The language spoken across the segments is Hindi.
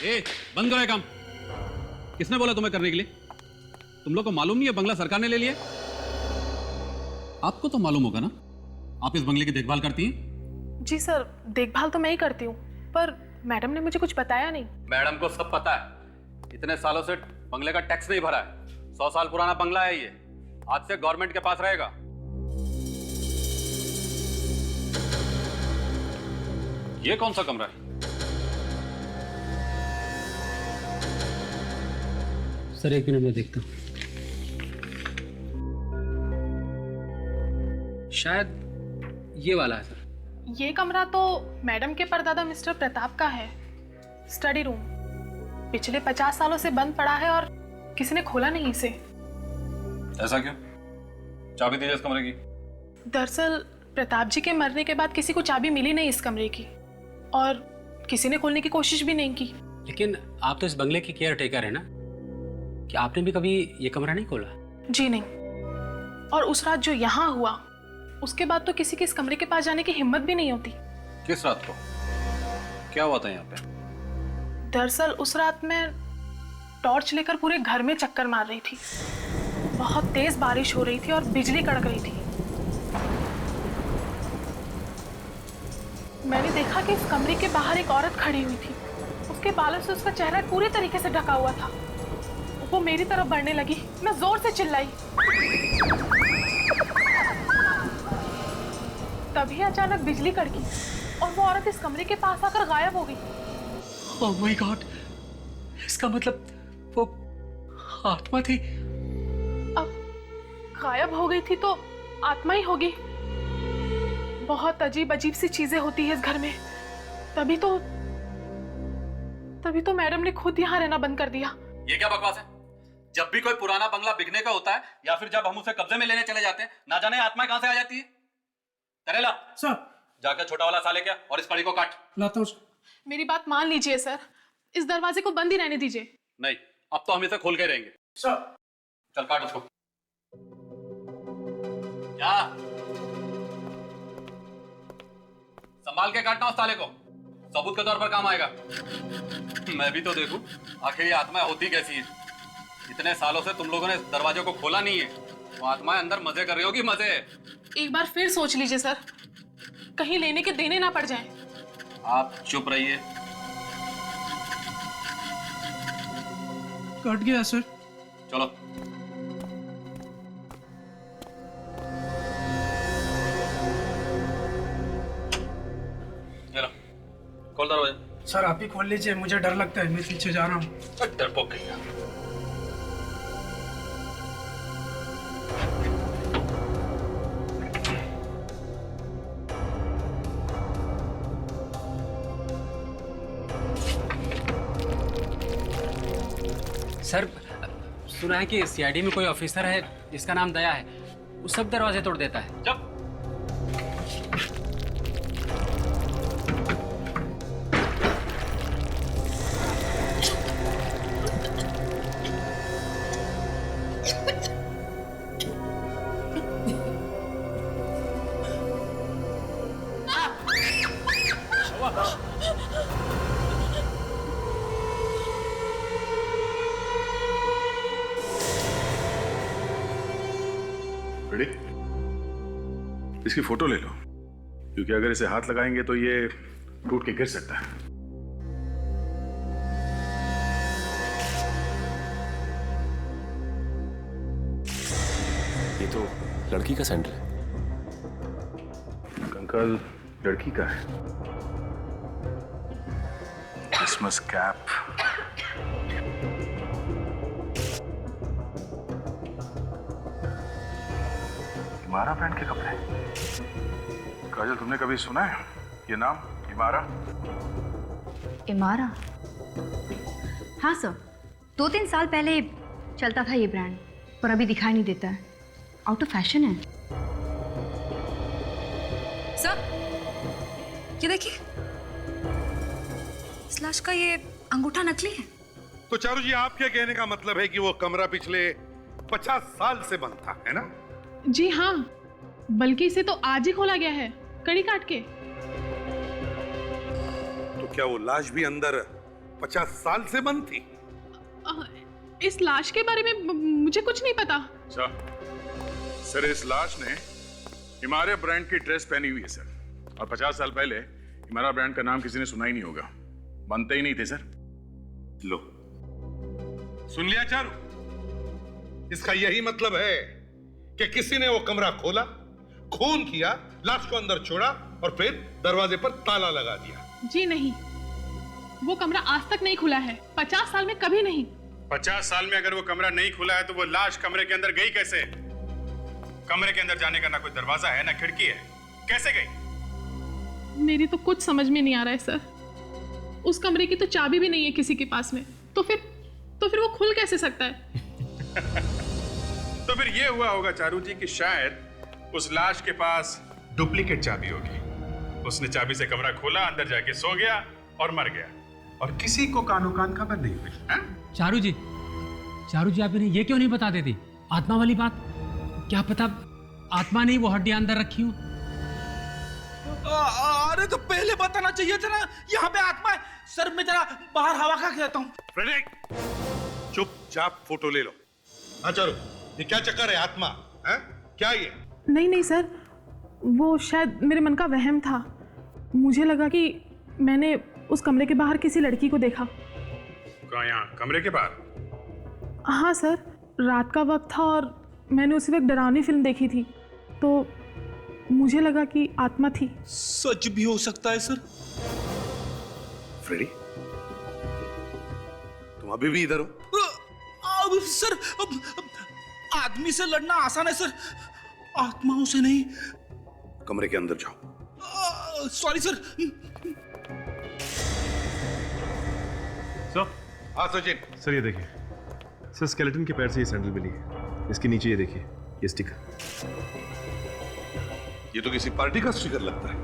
ए, बंद करो ये काम। किसने बोला तुम्हें करने के लिए? तुम लोग को मालूम नहीं है बंगला सरकार ने ले लिया? आपको तो मालूम होगा ना, आप इस बंगले की देखभाल करती हैं। जी सर, देखभाल तो मैं ही करती हूँ, पर मैडम ने मुझे कुछ बताया नहीं। मैडम को सब पता है। इतने सालों से बंगले का टैक्स नहीं भरा है। 100 साल पुराना बंगला है ये, आज से गवर्नमेंट के पास रहेगा। ये कौन सा कमरा है? सर 1 मिनट में देखता हूँ। शायद ये वाला है सर। ये कमरा तो मैडम के परदादा मिस्टर प्रताप का है, स्टडी रूम। पिछले 50 सालों से बंद पड़ा है और किसी ने खोला नहीं इसे। ऐसा क्यों? चाबी दीजिए इस कमरे की। दरअसल प्रताप जी के मरने के बाद किसी को चाबी मिली नहीं इस कमरे की, और किसी ने खोलने की कोशिश भी नहीं की। लेकिन आप तो इस बंगले की केयर टेकर है ना, कि आपने भी कभी ये कमरा नहीं खोला? जी नहीं। और उस रात जो यहाँ हुआ, उसके बाद तो किसी के इस कमरे के पास जाने की हिम्मत भी नहीं होती। किस रात को? क्या हुआ था यहाँ पे? दरअसल उस रात मैं टॉर्च लेकर पूरे घर में चक्कर मार रही थी। बहुत तेज बारिश हो रही थी और बिजली कड़क रही थी। मैंने देखा कि इस कमरे के बाहर एक औरत खड़ी हुई थी। उसके बालों से उसका चेहरा पूरी तरीके से ढका हुआ था। वो मेरी तरफ बढ़ने लगी। मैं जोर से चिल्लाई। तभी अचानक बिजली कड़की और वो औरत इस कमरे के पास आकर गायब हो गई। ओह माय गॉड, इसका मतलब वो आत्मा थी। अब गायब हो गई थी तो आत्मा ही होगी। बहुत अजीब अजीब सी चीजें होती है इस घर में। तभी तो मैडम ने खुद यहाँ रहना बंद कर दिया। ये क्या बकवास है? जब भी कोई पुराना बंगला बिकने का होता है या फिर जब हम उसे कब्जे में लेने चले जाते हैं, ना जाने आत्माएं कहां से आ जाती है। करेला सर, जाकर छोटा वाला साले क्या और इस कड़ी को काट। लाता हूँ। मेरी बात मान लीजिए सर, इस दरवाजे को बंद ही रहने दीजिए। नहीं, अब तो हम इसे खोल के रहेंगे। सर, चल काट उसको। क्या? संभाल के काटना उस साले को, सबूत के तौर पर काम आएगा। मैं भी तो देखूं आखिर ये आत्माएं होती कैसी है। इतने सालों से तुम लोगों ने इस दरवाजे को खोला नहीं है, वो आत्माएं अंदर मजे कर रही होगी। मजे। एक बार फिर सोच लीजिए सर, कहीं लेने के देने ना पड़ जाए। आप चुप रहिए। कट गया सर। चलो। चलो खोल दरवाजा। सर आप ही खोल लीजिए, मुझे डर लगता है, मैं पीछे जा रहा हूँ। डरपोक कहीं का। सर सुना है कि सीआईडी में कोई ऑफिसर है जिसका नाम दया है, वो सब दरवाजे तोड़ देता है। जब रेडी? इसकी फोटो ले लो, क्योंकि अगर इसे हाथ लगाएंगे तो ये टूट के गिर सकता है। ये तो लड़की का सैंडल है। कंकाल लड़की का है। क्रिसमस कैप, इमारा ब्रांड के कपड़े। काजल, तुमने कभी सुना है ये नाम, इमारा? इमारा? हाँ सर, 2-3 साल पहले चलता था ये ब्रांड, पर अभी दिखाई नहीं देता है। आउट ऑफ फैशन है। सर ये देखिए, इस लाश का ये अंगूठा नकली है। तो चारू जी, आपके कहने का मतलब है कि वो कमरा पिछले 50 साल से बंद था, है ना? जी हाँ, बल्कि इसे तो आज ही खोला गया है, कड़ी काट के। तो क्या वो लाश भी अंदर 50 साल से बंद थी। इस लाश के बारे में मुझे कुछ नहीं पता। सर इस लाश ने हिमालय ब्रांड की ड्रेस पहनी हुई है सर, और 50 साल पहले हिमालय ब्रांड का नाम किसी ने सुना ही नहीं होगा, बनते ही नहीं थे सर। लो, सुन लिया चारू? इसका यही मतलब है कि किसी ने वो कमरा खोला, खून किया, लाश को अंदर छोड़ा और फिर दरवाजे पर ताला लगा दिया। जी नहीं, वो कमरा आज तक नहीं खुला है, 50 साल में कभी नहीं। 50 साल में अगर वो कमरा नहीं खुला है तो वो लाश कमरे के अंदर गई कैसे? कमरे के अंदर जाने का ना कोई दरवाजा है ना खिड़की है, कैसे गई? मेरी तो कुछ समझ में नहीं आ रहा है सर। उस कमरे की तो चाबी भी नहीं है किसी के पास में, तो फिर वो खुल कैसे सकता है? तो फिर ये हुआ होगा चारू जी कि शायद उस लाश के पास डुप्लीकेट चाबी होगी। उसने चाबी से कमरा खोला, अंदर जाके सो गया और मर गया, और किसी को कानो कान खबर नहीं हुई। चारू जी आप इन्हें ये क्यों नहीं बता देती आत्मा वाली बात? क्या पता आत्मा ने वो हड्डियां अंदर रखी हो। अरे तो पहले बताना चाहिए था ना, यहाँ पे आत्मा है। सर मैं जरा बाहर हवा खा के आता हूँ। फ्रेडरिक, चुपचाप फोटो ले लो। हाँ चारू, ये क्या चक्कर है? आत्मा है क्या ये? नहीं सर, वो शायद मेरे मन का वहम था। मुझे लगा कि मैंने उस कमरे के बाहर किसी लड़की को देखा। कहाँ? यहाँ कमरे के बाहर? हाँ सर, रात का वक्त था और मैंने उसी वक्त डरावनी फिल्म देखी थी, तो मुझे लगा कि आत्मा थी। सच भी हो सकता है सर। फ्रेडी, तुम अभी भी इधर हो? अब सर आदमी से लड़ना आसान है सर, आत्माओं से नहीं। कमरे के अंदर जाओ। Sorry sir. हाँ सचिन। सर ये देखिए सर, स्केलेटन के पैर से ये सैंडल मिली है, इसके नीचे ये देखिए ये स्टिकर। ये तो किसी पार्टी का स्टिकर लगता है,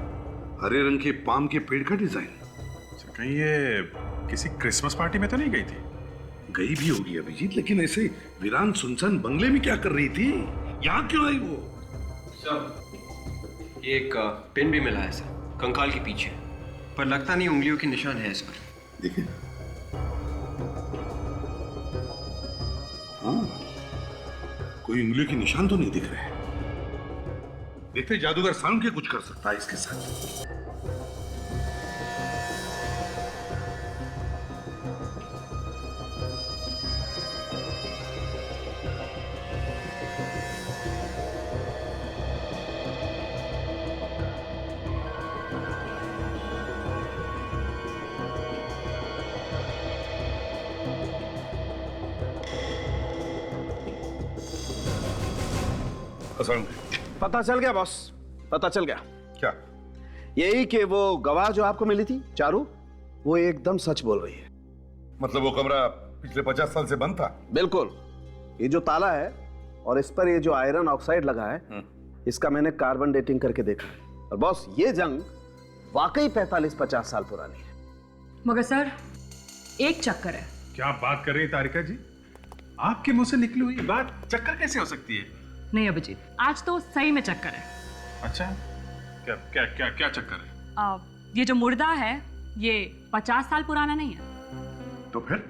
हरे रंग के पाम के पेड़ का डिजाइन। कहीं ये किसी क्रिसमस पार्टी में तो नहीं गई थी? गई भी होगी अभिजीत, लेकिन ऐसे वीरान सुनसान बंगले में क्या कर रही थी? यहाँ क्यों आई वो? सर एक पिन भी मिला है सर, कंकाल के पीछे, पर लगता नहीं उंगलियों के निशान है इस पर। देखिए, हाँ, कोई उंगलियों के निशान तो नहीं दिख रहे। देखते जादूगर साउंड के कुछ कर सकता है इसके साथ। पता चल गया बॉस, पता चल गया। क्या? यही कि वो गवाह जो आपको मिली थी चारू, वो एकदम सच बोल रही है। मतलब वो कमरा पिछले 50 साल से बंद था? बिल्कुल। ये जो ताला है और इस पर ये जो आयरन ऑक्साइड लगा है, इसका मैंने कार्बन डेटिंग करके देखा है। और बॉस ये जंग वाकई 45-50 साल पुरानी है। मगर सर एक चक्कर है। क्या बात कर रही है तारिका जी? आपके मुंह से निकली हुई बात चक्कर कैसे हो सकती है? नहीं अभिजीत, आज तो सही में चक्कर है। अच्छा, क्या क्या क्या क्या चक्कर है? ये जो मुर्दा है ये 50 साल पुराना नहीं है। तो फिर?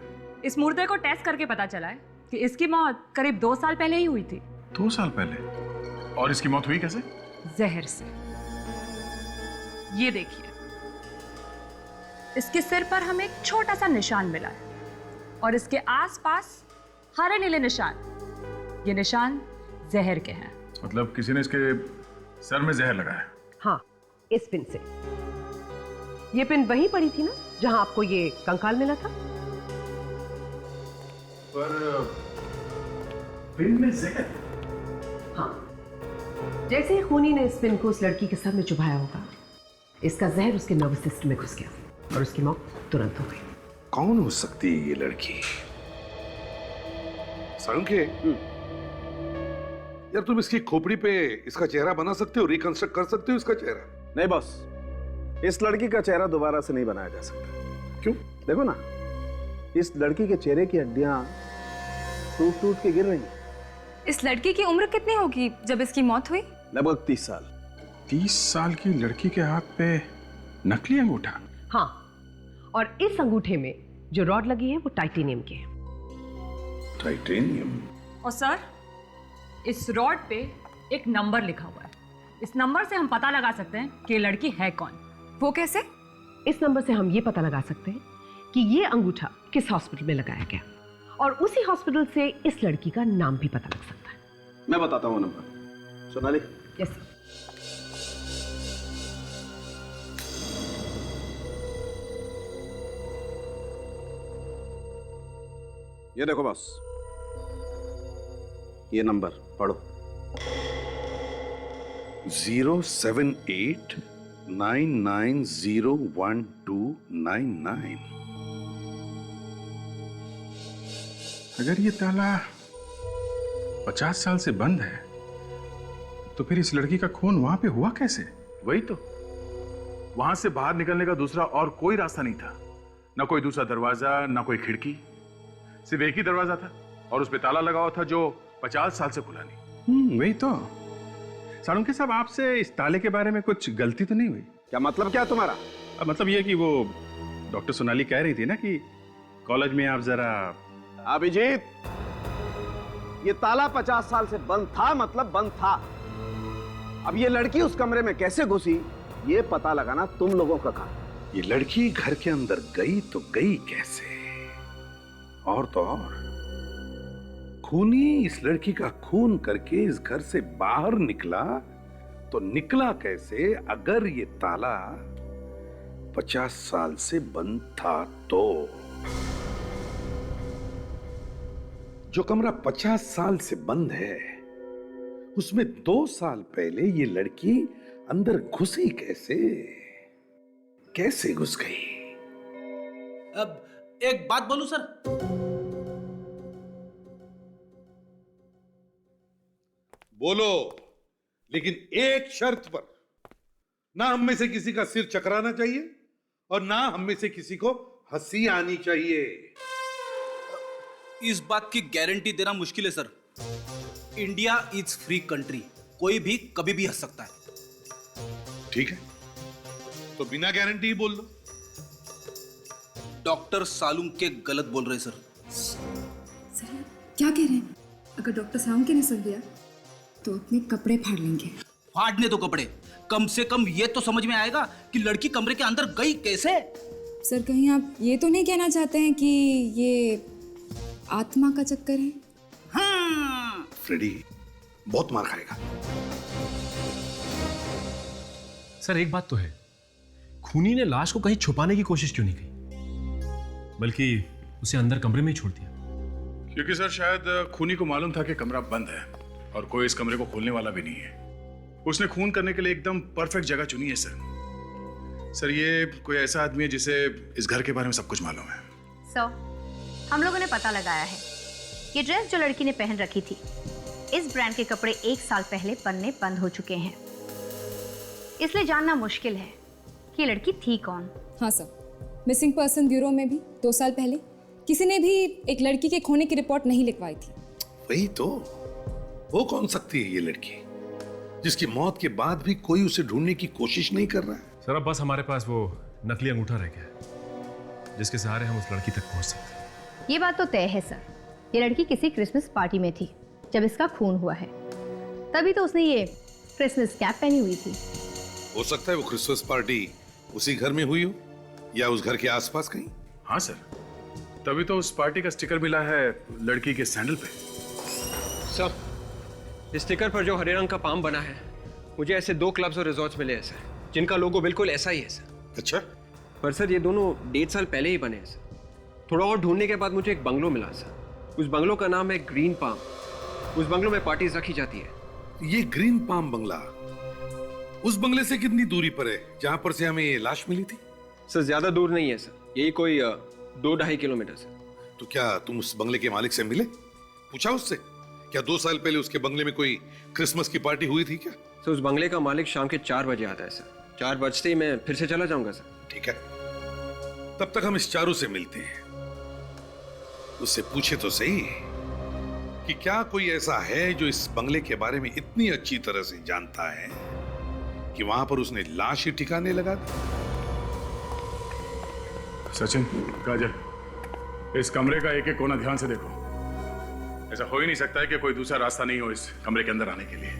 इस मुर्दे को टेस्ट करके पता चला है कि इसकी मौत करीब 2 साल पहले ही हुई थी। 2 साल पहले? और इसकी मौत हुई कैसे? जहर से। ये देखिए, इसके सिर पर हमें एक छोटा सा निशान मिला है और इसके आसपास हरे नीले निशान। ये निशान जहर के हैं। मतलब किसी ने इसके सर में जहर लगाया? हाँ, इस पिन से। ये पिन वहीं पड़ी थी ना जहां आपको ये कंकाल मिला था। पर पिन में जहर? हाँ, जैसे ही खूनी ने इस पिन को उस लड़की के सर में चुभाया होगा, इसका जहर उसके नर्वस सिस्टम में घुस गया और उसकी मौत तुरंत हो गई। कौन हो सकती है ये लड़की? संके, यार तुम इसकी खोपड़ी पे इसका चेहरा बना सकते हो, रिकंस्ट्रक्ट कर सकते हो इसका चेहरा? नहीं बॉस, इस लड़की का चेहरा दोबारा से नहीं बनाया जा सकता। क्यों? देखो ना, इस लड़की के चेहरे की हड्डियां टूट टूट के गिर रही हैं। इस लड़की की उम्र कितनी होगी जब इसकी मौत हुई? लगभग 30 साल। 30 साल की लड़की के हाथ पे नकली अंगूठा? हाँ, और इस अंगूठे में जो रॉड लगी है वो टाइटेनियम के हैं। टाइटेनियम? और सर, इस रॉड पे एक नंबर लिखा हुआ है। इस नंबर से हम पता लगा सकते हैं कि ये लड़की है कौन। वो कैसे? इस नंबर से हम ये पता लगा सकते हैं कि ये अंगूठा किस हॉस्पिटल में लगाया गया, और उसी हॉस्पिटल से इस लड़की का नाम भी पता लग सकता है। मैं बताता हूँ नंबर। सोनाली। Yes sir. ये देखो बॉस, ये नंबर पढ़ो। 07899012299। अगर ये ताला 50 साल से बंद है तो फिर इस लड़की का खून वहां पे हुआ कैसे? वही तो, वहां से बाहर निकलने का दूसरा और कोई रास्ता नहीं था। ना कोई दूसरा दरवाजा, ना कोई खिड़की, सिर्फ एक ही दरवाजा था और उस पे ताला लगा हुआ था जो 50 साल से खुला नहीं। वही तो। सालुंके साहब, आपसे इस ताले के बारे में कुछ गलती तो नहीं हुई? क्या मतलब क्या तुम्हारा? मतलब ये कि वो डॉक्टर सोनाली कह रही थी ना कि कॉलेज में आप जरा। अभिजीत, ये ताला 50 साल से बंद था, मतलब बंद था। अब ये लड़की उस कमरे में कैसे घुसी, ये पता लगाना तुम लोगों का काम। ये लड़की घर के अंदर गई तो गई कैसे? और तो और खूनी इस लड़की का खून करके इस घर से बाहर निकला तो निकला कैसे? अगर ये ताला 50 साल से बंद था तो जो कमरा 50 साल से बंद है उसमें 2 साल पहले ये लड़की अंदर घुसी कैसे? कैसे घुस गई? अब एक बात बोलूं सर? बोलो, लेकिन एक शर्त पर। ना हम में से किसी का सिर चकराना चाहिए और ना हम में से किसी को हंसी आनी चाहिए। इस बात की गारंटी देना मुश्किल है sir. India is free country, कोई भी कभी भी हंस सकता है। ठीक है, तो बिना गारंटी ही बोल दो। डॉक्टर सालुंके गलत बोल रहे सर। सर क्या कह रहे हैं? अगर डॉक्टर सालुंके ने सुन लिया तो अपने कपड़े फाड़ लेंगे। फाड़ने दो कपड़े, कम से कम ये तो समझ में आएगा कि लड़की कमरे के अंदर गई कैसे। सर कहीं आप ये तो नहीं कहना चाहते हैं कि ये आत्मा का चक्कर है? हाँ। फ्रेडी बहुत मार खाएगा। सर एक बात तो है, खूनी ने लाश को कहीं छुपाने की कोशिश क्यों नहीं की, बल्कि उसे अंदर कमरे में ही छोड़ दिया? क्योंकि सर शायद खूनी को मालूम था कि कमरा बंद है और कोई इस कमरे को खोलने वाला भी नहीं है। उसने खून करने के लिए एकदम परफेक्ट जगह चुनी है सर। सर ये कोई ऐसा आदमी है जिसे इस घर के बारे में सब कुछ मालूम है। सर, हम लोगों ने पता लगाया है, ये ड्रेस जो लड़की ने पहन रखी थी, इस ब्रांड के कपड़े 1 साल पहले बनने बंद हो चुके हैं। इसलिए जानना मुश्किल है कि ये लड़की थी कौन। हाँ सर, मिसिंग पर्सन ब्यूरो में भी 2 साल पहले किसी ने भी एक लड़की के खोने की रिपोर्ट नहीं लिखवाई थी। वही तो, वो कौन सकती है ये लड़की जिसकी मौत के बाद भी कोई उसे ढूंढने की कोशिश नहीं कर रहा है? सर अब बस हमारे पास वो नकली अंगूठा रह गया है जिसके सहारे हम उस लड़की तक पहुंच सकते हैं। ये बात तो तय है सर, ये लड़की किसी क्रिसमस पार्टी में थी जब इसका खून हुआ है, तभी तो उसने ये क्रिसमस कैप पहनी हुई थी। हो सकता है वो क्रिसमस पार्टी उसी घर में हुई हो या उस घर के आसपास कहीं। हाँ सर, तभी तो उस पार्टी का स्टिकर मिला है लड़की के सैंडल पे। सर, इस स्टिकर पर जो हरे रंग का पाम बना है, मुझे ऐसे 2 क्लब्स और रिजॉर्ट्स मिले हैं सर, जिनका लोगो बिल्कुल ऐसा ही है सर। अच्छा, पर सर ये दोनों 1.5 साल पहले ही बने हैं सर। थोड़ा और ढूंढने के बाद मुझे एक बंगलो मिला सर। उस बंगलो का नाम है ग्रीन पाम। उस बंगलो में पार्टीज रखी जाती है। ये ग्रीन पाम बंगला उस बंगले से कितनी दूरी पर है जहां पर से हमें ये लाश मिली थी? सर ज्यादा दूर नहीं है सर, यही कोई 2-2.5 किलोमीटर सर। तो क्या तुम उस बंगले के मालिक से मिले? पूछा उससे क्या 2 साल पहले उसके बंगले में कोई क्रिसमस की पार्टी हुई थी क्या? सर उस बंगले का मालिक शाम के 4 बजे आता है सर। 4 बजते ही मैं फिर से चला जाऊंगा सर। ठीक है, तब तक हम इस चारू से मिलते हैं। उससे पूछे तो सही कि क्या कोई ऐसा है जो इस बंगले के बारे में इतनी अच्छी तरह से जानता है कि वहां पर उसने लाश ही ठिकाने लगा दी। सचिन, काजल, इस कमरे का एक एक कोना ध्यान से देखो। ऐसा हो ही नहीं सकता है कि कोई दूसरा रास्ता नहीं हो इस कमरे के अंदर आने के लिए।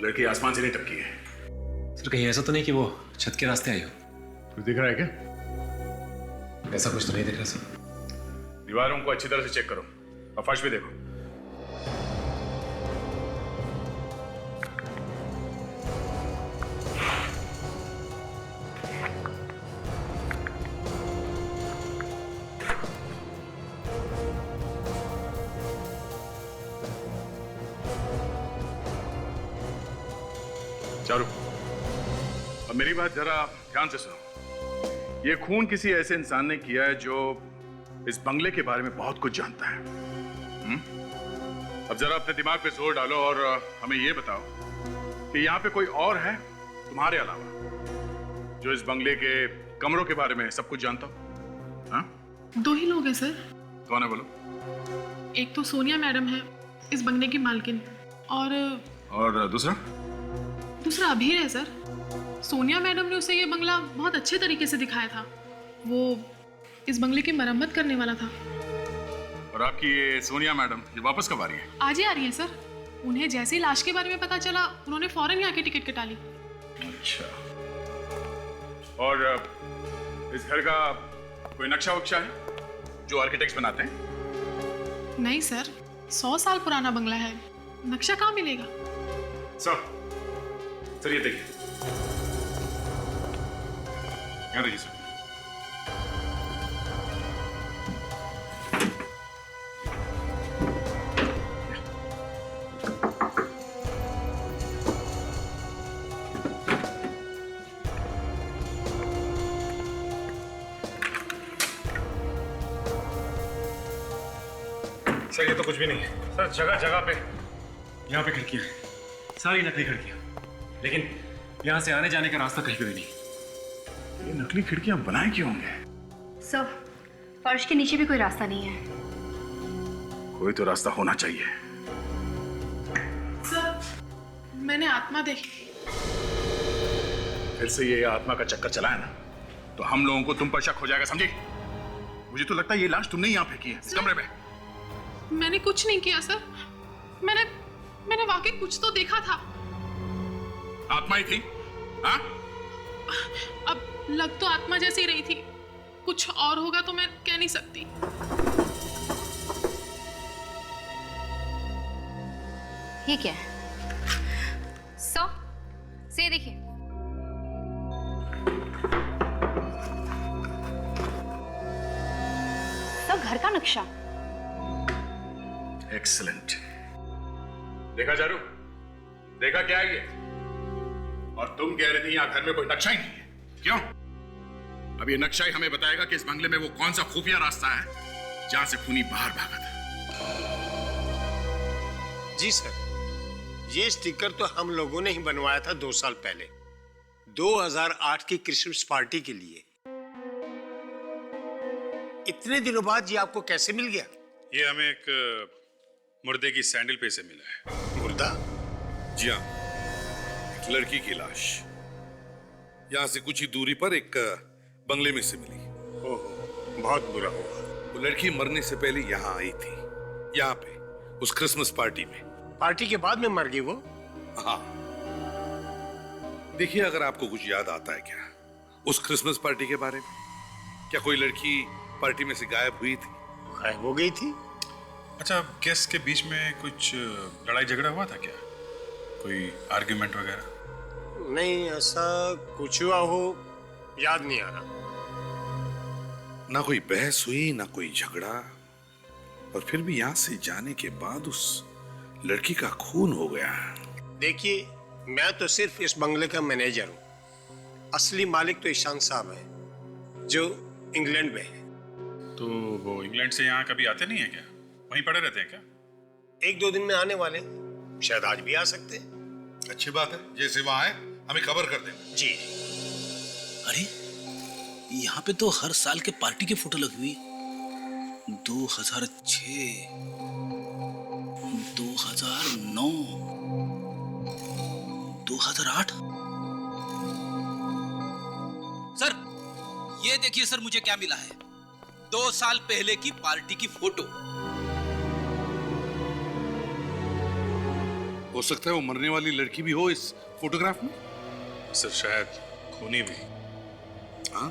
लड़की आसमान से नहीं टपकी है। सर कहीं ऐसा तो नहीं कि वो छत के रास्ते आई हो? कुछ दिख रहा है क्या? ऐसा कुछ तो नहीं दिख रहा सर। दीवारों को अच्छी तरह से चेक करो और फर्श भी देखो। चारू, अब मेरी बात जरा ध्यान से सुनो। ये खून किसी ऐसे इंसान ने किया है जो इस बंगले के बारे में बहुत कुछ जानता है। अब जरा अपने दिमाग पे जोर डालो और हमें ये बताओ कि यहाँ पे कोई और है तुम्हारे अलावा जो इस बंगले के कमरों के बारे में सब कुछ जानता हो? हाँ? 2 ही लोग हैं सर। कौन है बोलो? एक तो सोनिया मैडम है इस बंगले की मालकिन, और दूसरा अभीर है सर। सोनिया मैडम ने उसे ये बंगला बहुत अच्छे तरीके से दिखाया था। वो इस बंगले की मरम्मत करने वाला था। और आपकी ये सोनिया मैडम ये वापस कब आ रही है? आज ही आ रही है सर। उन्हें जैसे ही लाश के बारे में पता चला उन्होंने फौरन यहाँ की टिकट कटा ली। अच्छा, और इस घर का कोई नक्शा वक्शा है जो आर्किटेक्ट्स बनाते हैं? नहीं सर, 100 साल पुराना बंगला है, नक्शा कहाँ मिलेगा? सर ये देखिए, यहाँ देखिए सर। सर ये तो कुछ भी नहीं है सर। जगह जगह पे यहाँ पे खिड़कियां हैं, सारी नकली खिड़कियां, लेकिन यहाँ से आने जाने का रास्ता कहीं भी नहीं। ये नकली खिड़कियां बनाए क्यों होंगे? सर, फर्श के नीचे भी कोई रास्ता नहीं है। कोई तो रास्ता होना चाहिए। सर, मैंने आत्मा देखी। फिर से ये आत्मा का चक्कर चलाया ना तो हम लोगों को तुम पर शक हो जाएगा, समझी? मुझे तो लगता है ये लाश तुमने यहाँ फेंकी है इस कमरे में। मैंने कुछ नहीं किया सर। मैंने वाकई कुछ तो देखा था। आत्मा ही थी? हाँ? अब लग तो आत्मा जैसी ही रही थी, कुछ और होगा तो मैं कह नहीं सकती। ये क्या है? से देखिए। सब घर का नक्शा। एक्सीलेंट। देखा चारू, देखा क्या है ये? और तुम कह रहे थे यहाँ घर में कोई नक्शा ही नहीं है, क्यों? अब ये नक्शा ही हमें बताएगा कि इस बंगले में वो कौन सा खुफिया रास्ता है जहां से खूनी बाहर भागा था। जी सर, ये स्टिकर तो हम लोगों ने ही बनवाया था 2 साल पहले, 2008 की क्रिसमस पार्टी के लिए। इतने दिनों बाद ये आपको कैसे मिल गया? ये हमें एक मुर्दे की सैंडल पे से मिला है। मुर्दा? जी हाँ, एक लड़की की लाश यहाँ से कुछ ही दूरी पर एक बंगले में से मिली। ओहो, बहुत बुरा हुआ। वो लड़की मरने से पहले यहाँ आई थी, यहाँ पे उस क्रिसमस पार्टी में। पार्टी के बाद में मर गई वो? हाँ। देखिए, अगर आपको कुछ याद आता है क्या उस क्रिसमस पार्टी के बारे में? क्या कोई लड़की पार्टी में से गायब हुई थी? गायब हो गई थी? अच्छा, गेस्ट के बीच में कुछ लड़ाई झगड़ा हुआ था क्या? कोई आर्ग्यूमेंट वगैरह? नहीं, ऐसा कुछ हुआ हो, याद नहीं आ रहा। ना कोई बहस हुई, ना कोई झगड़ा, और फिर भी यहाँ से जाने के बाद उस लड़की का खून हो गया। देखिए, मैं तो सिर्फ इस बंगले का मैनेजर हूँ। असली मालिक तो ईशान साहब है, जो इंग्लैंड में है। तो वो इंग्लैंड से यहाँ कभी आते नहीं है क्या? वहीं पड़े रहते हैं क्या? 1-2 दिन में आने वाले, शायद आज भी आ सकते हैं। अच्छी बात है, जैसे वहां आए हमें खबर कर देना। जी। अरे यहाँ पे तो हर साल के पार्टी की फोटो लगी हुई है। 2006, 2009, 2008। सर, ये देखिए सर, मुझे क्या मिला है। 2 साल पहले की पार्टी की फोटो। हो सकता है वो मरने वाली लड़की भी हो इस फोटोग्राफ में। सर शायद खूनी भी। हाँ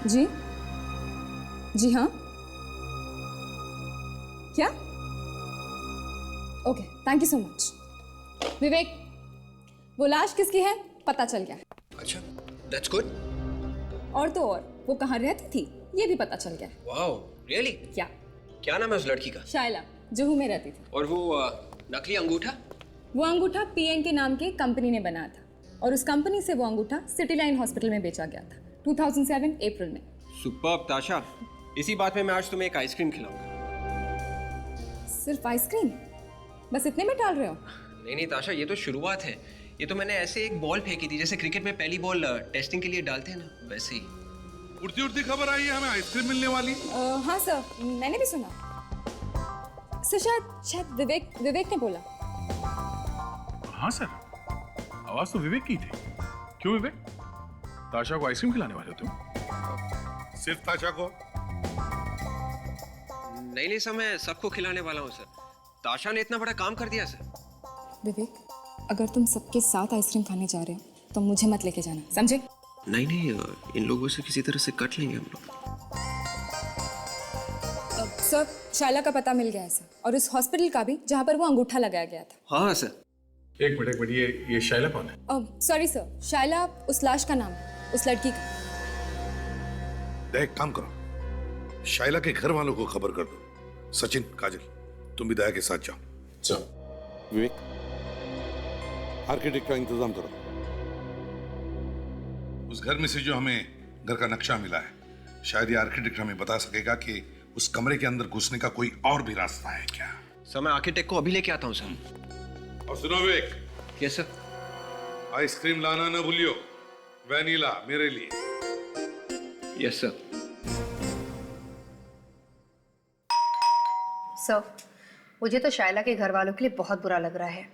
जी जी हाँ क्या? Okay, thank you so much. Vivek, वो लाश किसकी है पता चल गया। अच्छा, दैट्स गुड। और तो और वो कहाँ रहती थी ये भी पता चल गया। Wow, really? क्या नाम है उस लड़की का? शायला, जुहू में रहती थी। और वो नकली अंगूठा? वो अंगूठा पीएन के नाम के कंपनी ने बनाया था और उस कंपनी से वो अंगूठा सिटी लाइन हॉस्पिटल में बेचा गया था 2007 अप्रैल में। सुपर्ब ताशा, इसी बात में मैं आज तुम्हें एक आइसक्रीम खिलाऊंगा। सिर्फ आइसक्रीम? बस इतने में टाल रहे हो? नहीं ताशा, ये तो शुरुआत है। ये तो मैंने ऐसे एक बॉल फेंकी थी जैसे क्रिकेट में पहली बॉल टेस्टिंग के लिए डालते हैं ना, वैसे ही। उड़ती उड़ती खबर आई है हमें आइसक्रीम मिलने वाली। हाँ सर, मैंने भी सुना। सर शायद विवेक ने बोला। हाँ सर, आवाज तो विवेक की थी। क्यों विवेक, ताशा को आइसक्रीम खिलाने वाले हो तुम? सिर्फ ताशा को? नहीं सर, मैं सबको खिलाने वाला हूँ सर। ताशा ने इतना बड़ा काम कर दिया सर। विवेक, अगर तुम सबके साथ आइसक्रीम खाने जा रहे हो तो मुझे मत लेके जाना, समझे? नहीं, इन लोगों से किसी तरह से कट लेंगे हम लोग। सर, शायला का पता मिल गया है सर, और उस हॉस्पिटल का भी जहाँ पर वो अंगूठा लगाया गया था। हाँ सर। एक मिनट, ये शायला कौन है? सॉरी सर, शायला उस लाश का नाम है, उस लड़की का। देख, काम करो, शायला के घर वालों को खबर कर दो। सचिन, काजल, तुम भी दया के साथ जाओ। चलो। विवेक, आर्किटेक्ट का इंतजाम करो। उस घर में से जो हमें घर का नक्शा मिला है, शायद ये आर्किटेक्ट हमें बता सकेगा कि उस कमरे के अंदर घुसने का कोई और भी रास्ता है क्या। सर, मैं आर्किटेक्ट को अभी लेके आता हूँ सर। और सुनो विवेक। Yes sir. आइसक्रीम लाना ना भूलियो, वैनिला मेरे लिए। Yes sir. सर, मुझे तो शायला के घर वालों के लिए बहुत बुरा लग रहा है।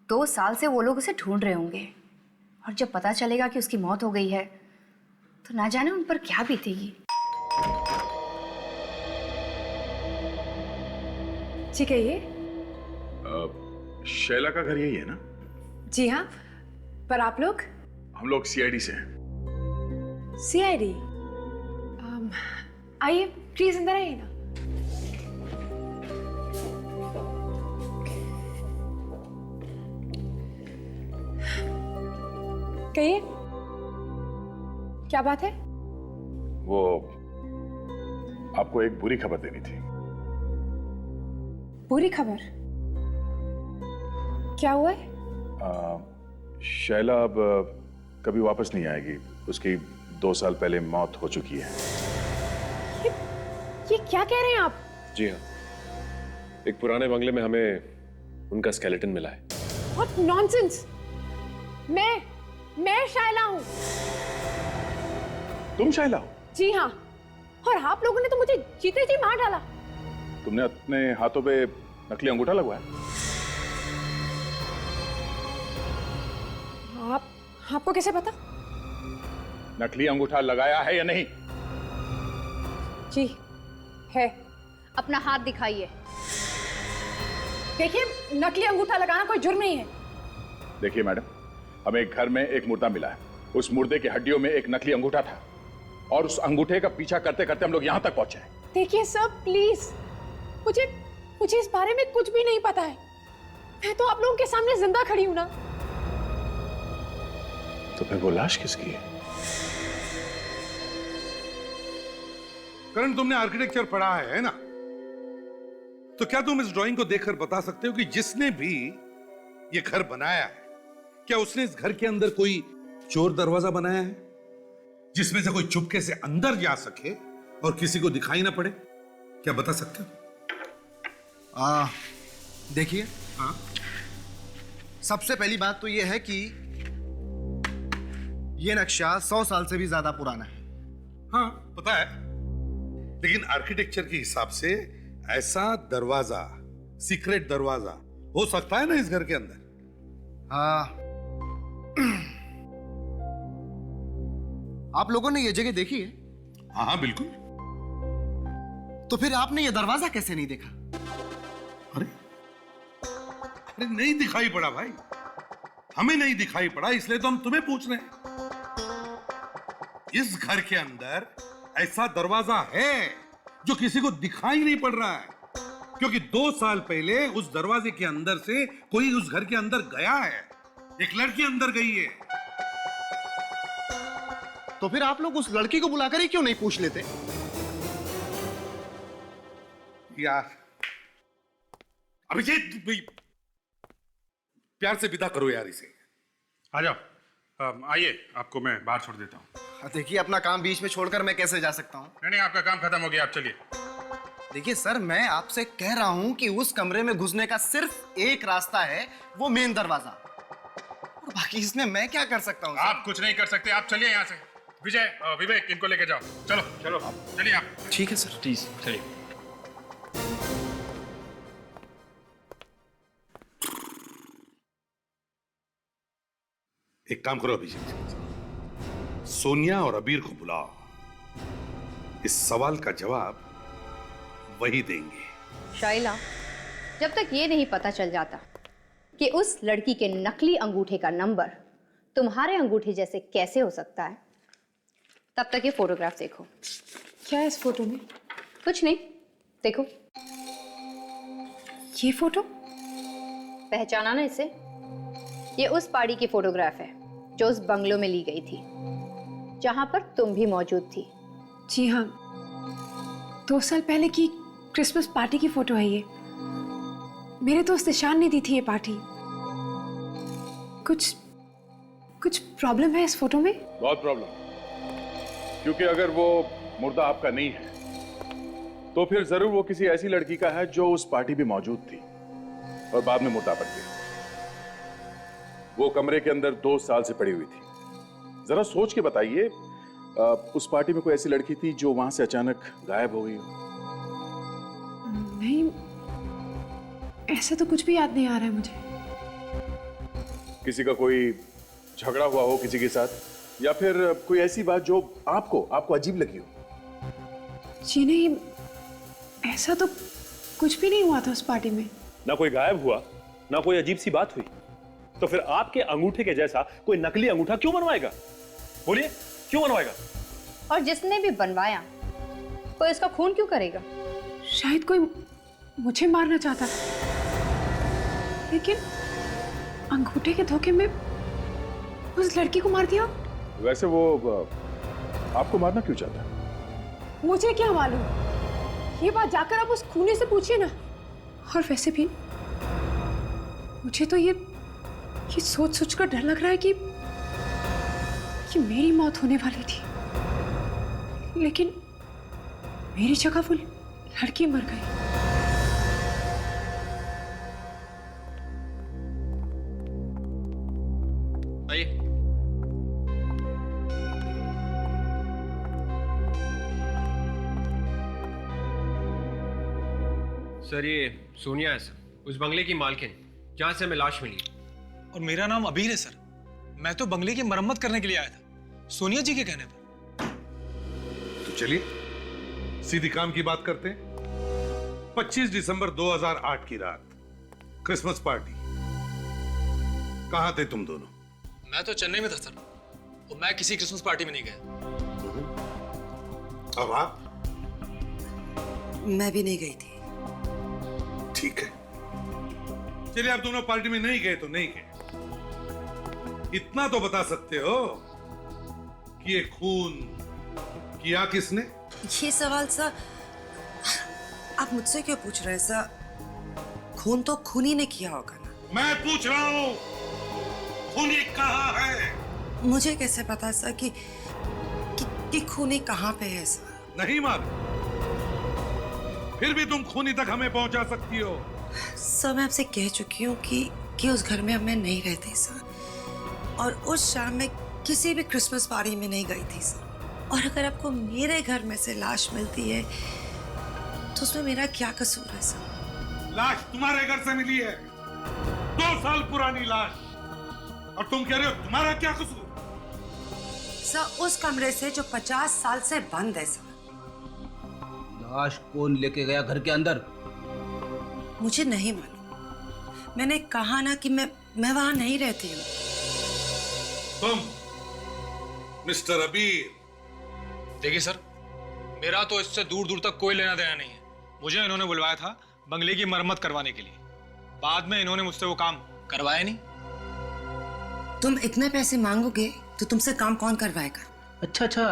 2 साल से वो लोग उसे ढूंढ रहे होंगे और जब पता चलेगा कि उसकी मौत हो गई है तो ना जाने उन पर क्या बीतेगी। ठीक है, ये शैला का घर यही है ना? जी हाँ, पर आप लोग? हम लोग सीआईडी से हैं। सीआईडी? आइए प्लीज, अंदर आइए ना। कहिए, क्या बात है? वो आपको एक बुरी खबर देनी थी। बुरी खबर? क्या हुआ है? शैला अब कभी वापस नहीं आएगी। उसकी 2 साल पहले मौत हो चुकी है। ये क्या कह रहे हैं आप? जी हाँ, एक पुराने बंगले में हमें उनका स्केलेटन मिला है। What nonsense! मैं शायला हूँ। तुम शायला हो? जी हाँ, और आप लोगों ने तो मुझे जीते जी मार डाला। तुमने अपने हाथों पे नकली अंगूठा लगवाया? आपको कैसे पता? नकली अंगूठा लगाया है या नहीं? जी है। अपना हाथ दिखाइए। देखिए, नकली अंगूठा लगाना कोई जुर्म नहीं है। देखिए मैडम, हमें एक घर में एक मुर्दा मिला है। उस मुर्दे की हड्डियों में एक नकली अंगूठा था और उस अंगूठे का पीछा करते करते हम लोग यहाँ तक पहुंचे हैं। देखिए सर, प्लीज, मुझे इस बारे में कुछ भी नहीं पता है। मैं तो आप लोगों के सामने जिंदा खड़ी हूं ना। तो फिर वो लाश किसकी है? करण, तुमने आर्किटेक्चर पढ़ा है ना? तो क्या तुम इस ड्राइंग को देखकर बता सकते हो कि जिसने भी ये घर बनाया है, क्या उसने इस घर के अंदर कोई चोर दरवाजा बनाया है जिसमें से कोई चुपके से अंदर जा सके और किसी को दिखाई ना पड़े? क्या बता सकते हो? देखिए, सबसे पहली बात तो यह है कि यह नक्शा 100 साल से भी ज्यादा पुराना है। हाँ, पता है, लेकिन आर्किटेक्चर के हिसाब से ऐसा दरवाजा, सीक्रेट दरवाजा हो सकता है ना इस घर के अंदर? आप लोगों ने यह जगह देखी है? हाँ हाँ बिल्कुल। तो फिर आपने ये दरवाजा कैसे नहीं देखा? अरे नहीं दिखाई पड़ा भाई, हमें नहीं दिखाई पड़ा, इसलिए तो हम तुम्हें पूछ रहे हैं। इस घर के अंदर ऐसा दरवाजा है जो किसी को दिखाई नहीं पड़ रहा है, क्योंकि 2 साल पहले उस दरवाजे के अंदर से कोई उस घर के अंदर गया है, एक लड़की अंदर गई है। तो फिर आप लोग उस लड़की को बुलाकर ही क्यों नहीं पूछ लेते? यार अभिजीत, प्यार से विदा करो यार इसे। आ जाओ, आइए, आपको मैं बाहर छोड़ देता हूँ। देखिए, अपना काम बीच में छोड़कर मैं कैसे जा सकता हूँ? नहीं, आपका काम खत्म हो गया, आप चलिए। देखिए सर, मैं आपसे कह रहा हूँ कि उस कमरे में घुसने का सिर्फ एक रास्ता है, वो मेन दरवाजा, और बाकी इसमें मैं क्या कर सकता हूँ? आप कुछ नहीं कर सकते, आप चलिए यहाँ से। विजय, विवेक, इनको लेके जाओ। चलो चलो, चलिए आप। ठीक है सर। प्लीज चलिए। एक काम करो अभिजीत, सोनिया और अबीर को बुलाओ, इस सवाल का जवाब वही देंगे। शाइला, जब तक ये नहीं पता चल जाता कि उस लड़की के नकली अंगूठे का नंबर तुम्हारे अंगूठे जैसे कैसे हो सकता है, तब तक ये फोटोग्राफ देखो। क्या है इस फोटो में? कुछ नहीं, देखो। ये फोटो पहचाना ना इसे? ये उस पार्टी की फोटोग्राफ है जो उस बंगलो में ली गई थी, जहां पर तुम भी मौजूद थी। जी हाँ, 2 साल पहले की क्रिसमस पार्टी की फोटो है ये। मेरे दोस्त ईशान ने दी थी ये पार्टी। कुछ प्रॉब्लम है इस फोटो में? बहुत प्रॉब्लम, क्योंकि अगर वो मुर्दा आपका नहीं है तो फिर जरूर वो किसी ऐसी लड़की का है जो उस पार्टी में मौजूद थी और बाद में मुर्दा बन गई। वो कमरे के अंदर 2 साल से पड़ी हुई थी। जरा सोच के बताइए, उस पार्टी में कोई ऐसी लड़की थी जो वहां से अचानक गायब हो गई हो? नहीं, ऐसा तो कुछ भी याद नहीं आ रहा है मुझे। किसी का कोई झगड़ा हुआ हो किसी के साथ, या फिर कोई ऐसी बात जो आपको अजीब लगी हो? जी नहीं, ऐसा तो कुछ भी नहीं हुआ था उस पार्टी में। ना कोई गायब हुआ, ना कोई अजीब सी बात हुई, तो फिर आपके अंगूठे के जैसा कोई नकली अंगूठा क्यों बनवाएगा? बोलिए, क्यों बनवाएगा? और जिसने भी बनवाया कोई इसका खून क्यों करेगा? शायद कोई मुझे मारना चाहता था, लेकिन अंगूठे के धोखे में उस लड़की को मार दिया। वैसे वो आपको मारना क्यों चाहता है? मुझे क्या मालूम, ये बात जाकर आप उस खूनी से पूछिए ना। और वैसे भी मुझे तो ये सोच कर डर लग रहा है कि मेरी मौत होने वाली थी, लेकिन मेरी जगह वो लड़की मर गई। आइए। सर, ये सोनिया है सर, उस बंगले की मालकिन जहां से हमें लाश मिली। और मेरा नाम अबीर है सर, मैं तो बंगले की मरम्मत करने के लिए आया था, सोनिया जी के कहने पर। तो चलिए सीधी काम की बात करते हैं। 25 दिसंबर 2008 की रात, क्रिसमस पार्टी। कहां थे तुम दोनों? मैं तो चेन्नई में था सर, और मैं किसी क्रिसमस पार्टी में नहीं गया। अब आप? मैं भी नहीं गई थी। ठीक है, चलिए आप दोनों पार्टी में नहीं गए तो नहीं गए। इतना तो बता सकते हो कि ये खून किया किसने? ये सवाल सर आप मुझसे क्यों पूछ रहे हैं सर? खून तो खूनी ने किया होगा ना। मैं पूछ रहा हूं, खूनी कहाँ है? मुझे कैसे पता सर कि खूनी कहाँ पे है सर? नहीं मालूम, फिर भी तुम खूनी तक हमें पहुंचा सकती हो। सर, मैं आपसे कह चुकी हूँ कि उस घर में अब मैं नहीं रहती सर, और उस शाम में किसी भी क्रिसमस पार्टी में नहीं गई थी सर। और अगर आपको मेरे घर में से लाश मिलती है तो उसमें मेरा क्या कसूर है सर? लाश तुम्हारे घर से मिली है, 2 साल पुरानी लाश, और तुम कह रहे हो तुम्हारा क्या कसूर? सर उस कमरे से जो 50 साल से बंद है सर। लाश कौन लेके गया घर के अंदर? मुझे नहीं मालूम। मैंने कहा ना कि मैं वहां नहीं रहती हूँ। तुम मिस्टर अबीर। देखिए सर, मेरा तो इससे दूर दूर तक कोई लेना देना नहीं है। मुझे इन्होंने बुलवाया था बंगले की मरम्मत करवाने के लिए। बाद में इन्होंने मुझसे वो काम करवाया नहीं। तुम इतने पैसे मांगोगे तो तुमसे काम कौन करवाएगा? अच्छा,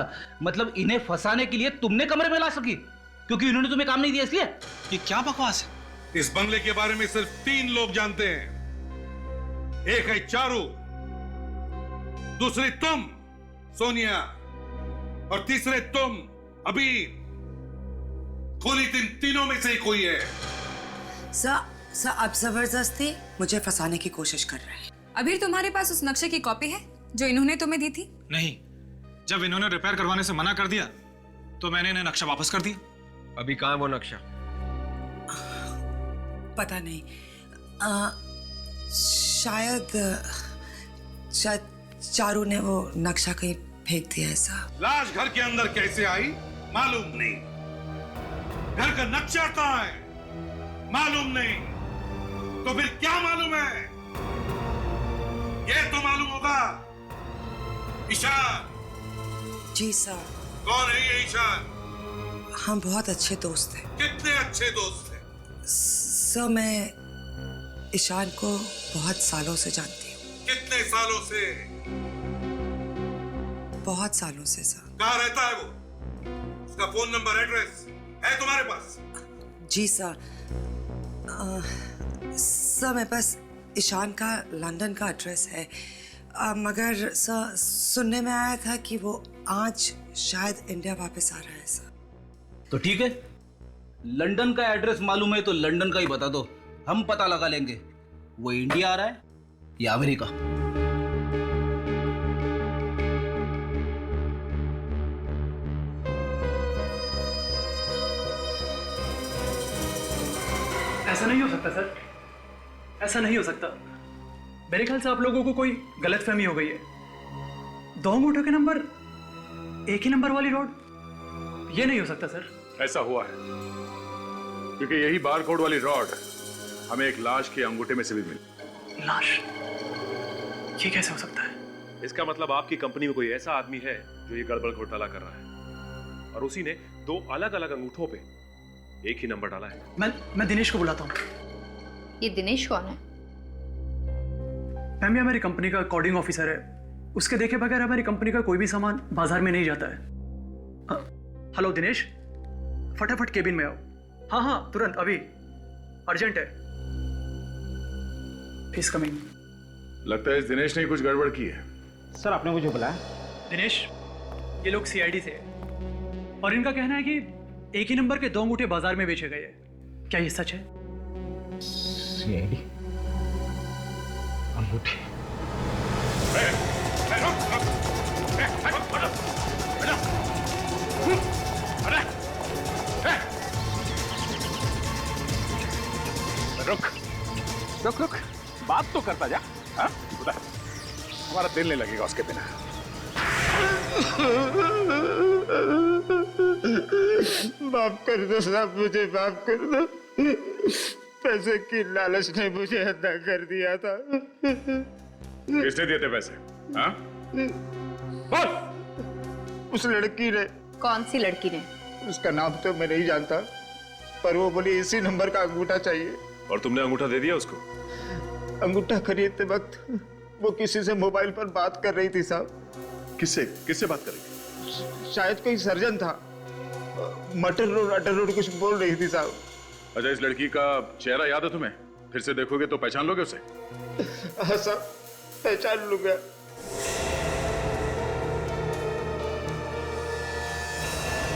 मतलब इन्हें फंसाने के लिए तुमने कमरे में ला सकी क्योंकि इन्होंने तुम्हें काम नहीं दिया इसलिए? ये क्या बकवास है? इस बंगले के बारे में सिर्फ 3 लोग जानते हैं। एक है चारू, दूसरी तुम सोनिया, और तीसरे तुम अबीर। खूनी तीनों में से ही कोई है। सर अब जबरदस्ती मुझे फंसाने की कोशिश कर रहे हैं। अबीर, तुम्हारे पास उस नक्शे की कॉपी है जो इन्होंने तुम्हें दी थी? नहीं, जब इन्होंने रिपेयर करवाने से मना कर दिया तो मैंने इन्हें नक्शा वापस कर दिया। अभी कहाँ है वो नक्शा? पता नहीं, शायद चारू ने वो नक्शा कहीं फेंक दिया ऐसा। लाश घर के अंदर कैसे आई मालूम नहीं। घर का नक्शा कहाँ है मालूम नहीं। तो फिर क्या मालूम है? ये तो मालूम होगा। ईशान। जी सर। कौन है ये ईशान? हम बहुत अच्छे दोस्त हैं। कितने अच्छे दोस्त हैं? सर मैं ईशान को बहुत सालों से जानती हूँ। कितने सालों से? बहुत सालों से सर। कहाँ रहता है वो? उसका फोन नंबर, एड्रेस है तुम्हारे पास? जी सर। सर मेरे पास ईशान का लंदन का एड्रेस है, मगर सर सुनने में आया था कि वो आज शायद इंडिया वापस आ रहा है सर। तो ठीक है, लंदन का एड्रेस मालूम है तो लंदन का ही बता दो, हम पता लगा लेंगे वो इंडिया आ रहा है या अमेरिका। ऐसा नहीं हो सकता सर, ऐसा नहीं हो सकता। मेरे ख्याल से आप लोगों को कोई गलतफहमी हो गई है। 2 अंगूठों के नंबर एक ही नंबर वाली रोड, ये नहीं हो सकता सर। ऐसा हुआ है क्योंकि यही बारकोड वाली रॉड हमें एक लाश के अंगूठे में से भी मिली। लाश? ये कैसे हो सकता है? इसका मतलब आपकी कंपनी में कोई ऐसा आदमी है जो ये गड़बड़ घोटाला कर रहा है और उसी ने 2 अलग अलग अंगूठों पे एक ही नंबर डाला है। मैं दिनेश को बुलाता हूँ। ये दिनेश कौन है? मैम ये हमारी कंपनी का कोडिंग ऑफिसर है। उसके देखे बगैर हमारी कंपनी का कोई भी सामान बाजार में नहीं जाता है। हेलो दिनेश, फटाफट केबिन में आओ। हाँ तुरंत, अभी अर्जेंट है। Please coming. लगता है इस दिनेश ने कुछ गड़बड़ की है। सर आपने मुझे बुलाया? दिनेश, ये लोग सीआईडी से है और इनका कहना है कि एक ही नंबर के 2 अंगूठे बाजार में बेचे गए हैं। क्या ये सच है? सीआईडी अंगूठे? रुक, बात तो करता जा। हाँ? हमारा दिल नहीं लगेगा उसके बिना। माफ कर दो साहब, मुझे माफ कर दो। पैसे की लालच ने मुझे अदा कर दिया था। किसने दिए थे पैसे? हाँ? बोल। उस लड़की ने। कौन सी लड़की ने? उसका नाम तो मैं नहीं जानता, पर वो बोली इसी नंबर का अंगूठा चाहिए। और तुमने अंगूठा दे दिया उसको? अंगूठा खरीदते वक्त वो किसी से मोबाइल पर बात कर रही थी साहब। किससे बात कर रही थी? शायद कोई सर्जन था। मटर रोड कुछ बोल रही थी साहब। अच्छा, इस लड़की का चेहरा याद है तुम्हें? फिर से देखोगे तो पहचान लोगे उसे? हाँ साहब, पहचान लूंगा।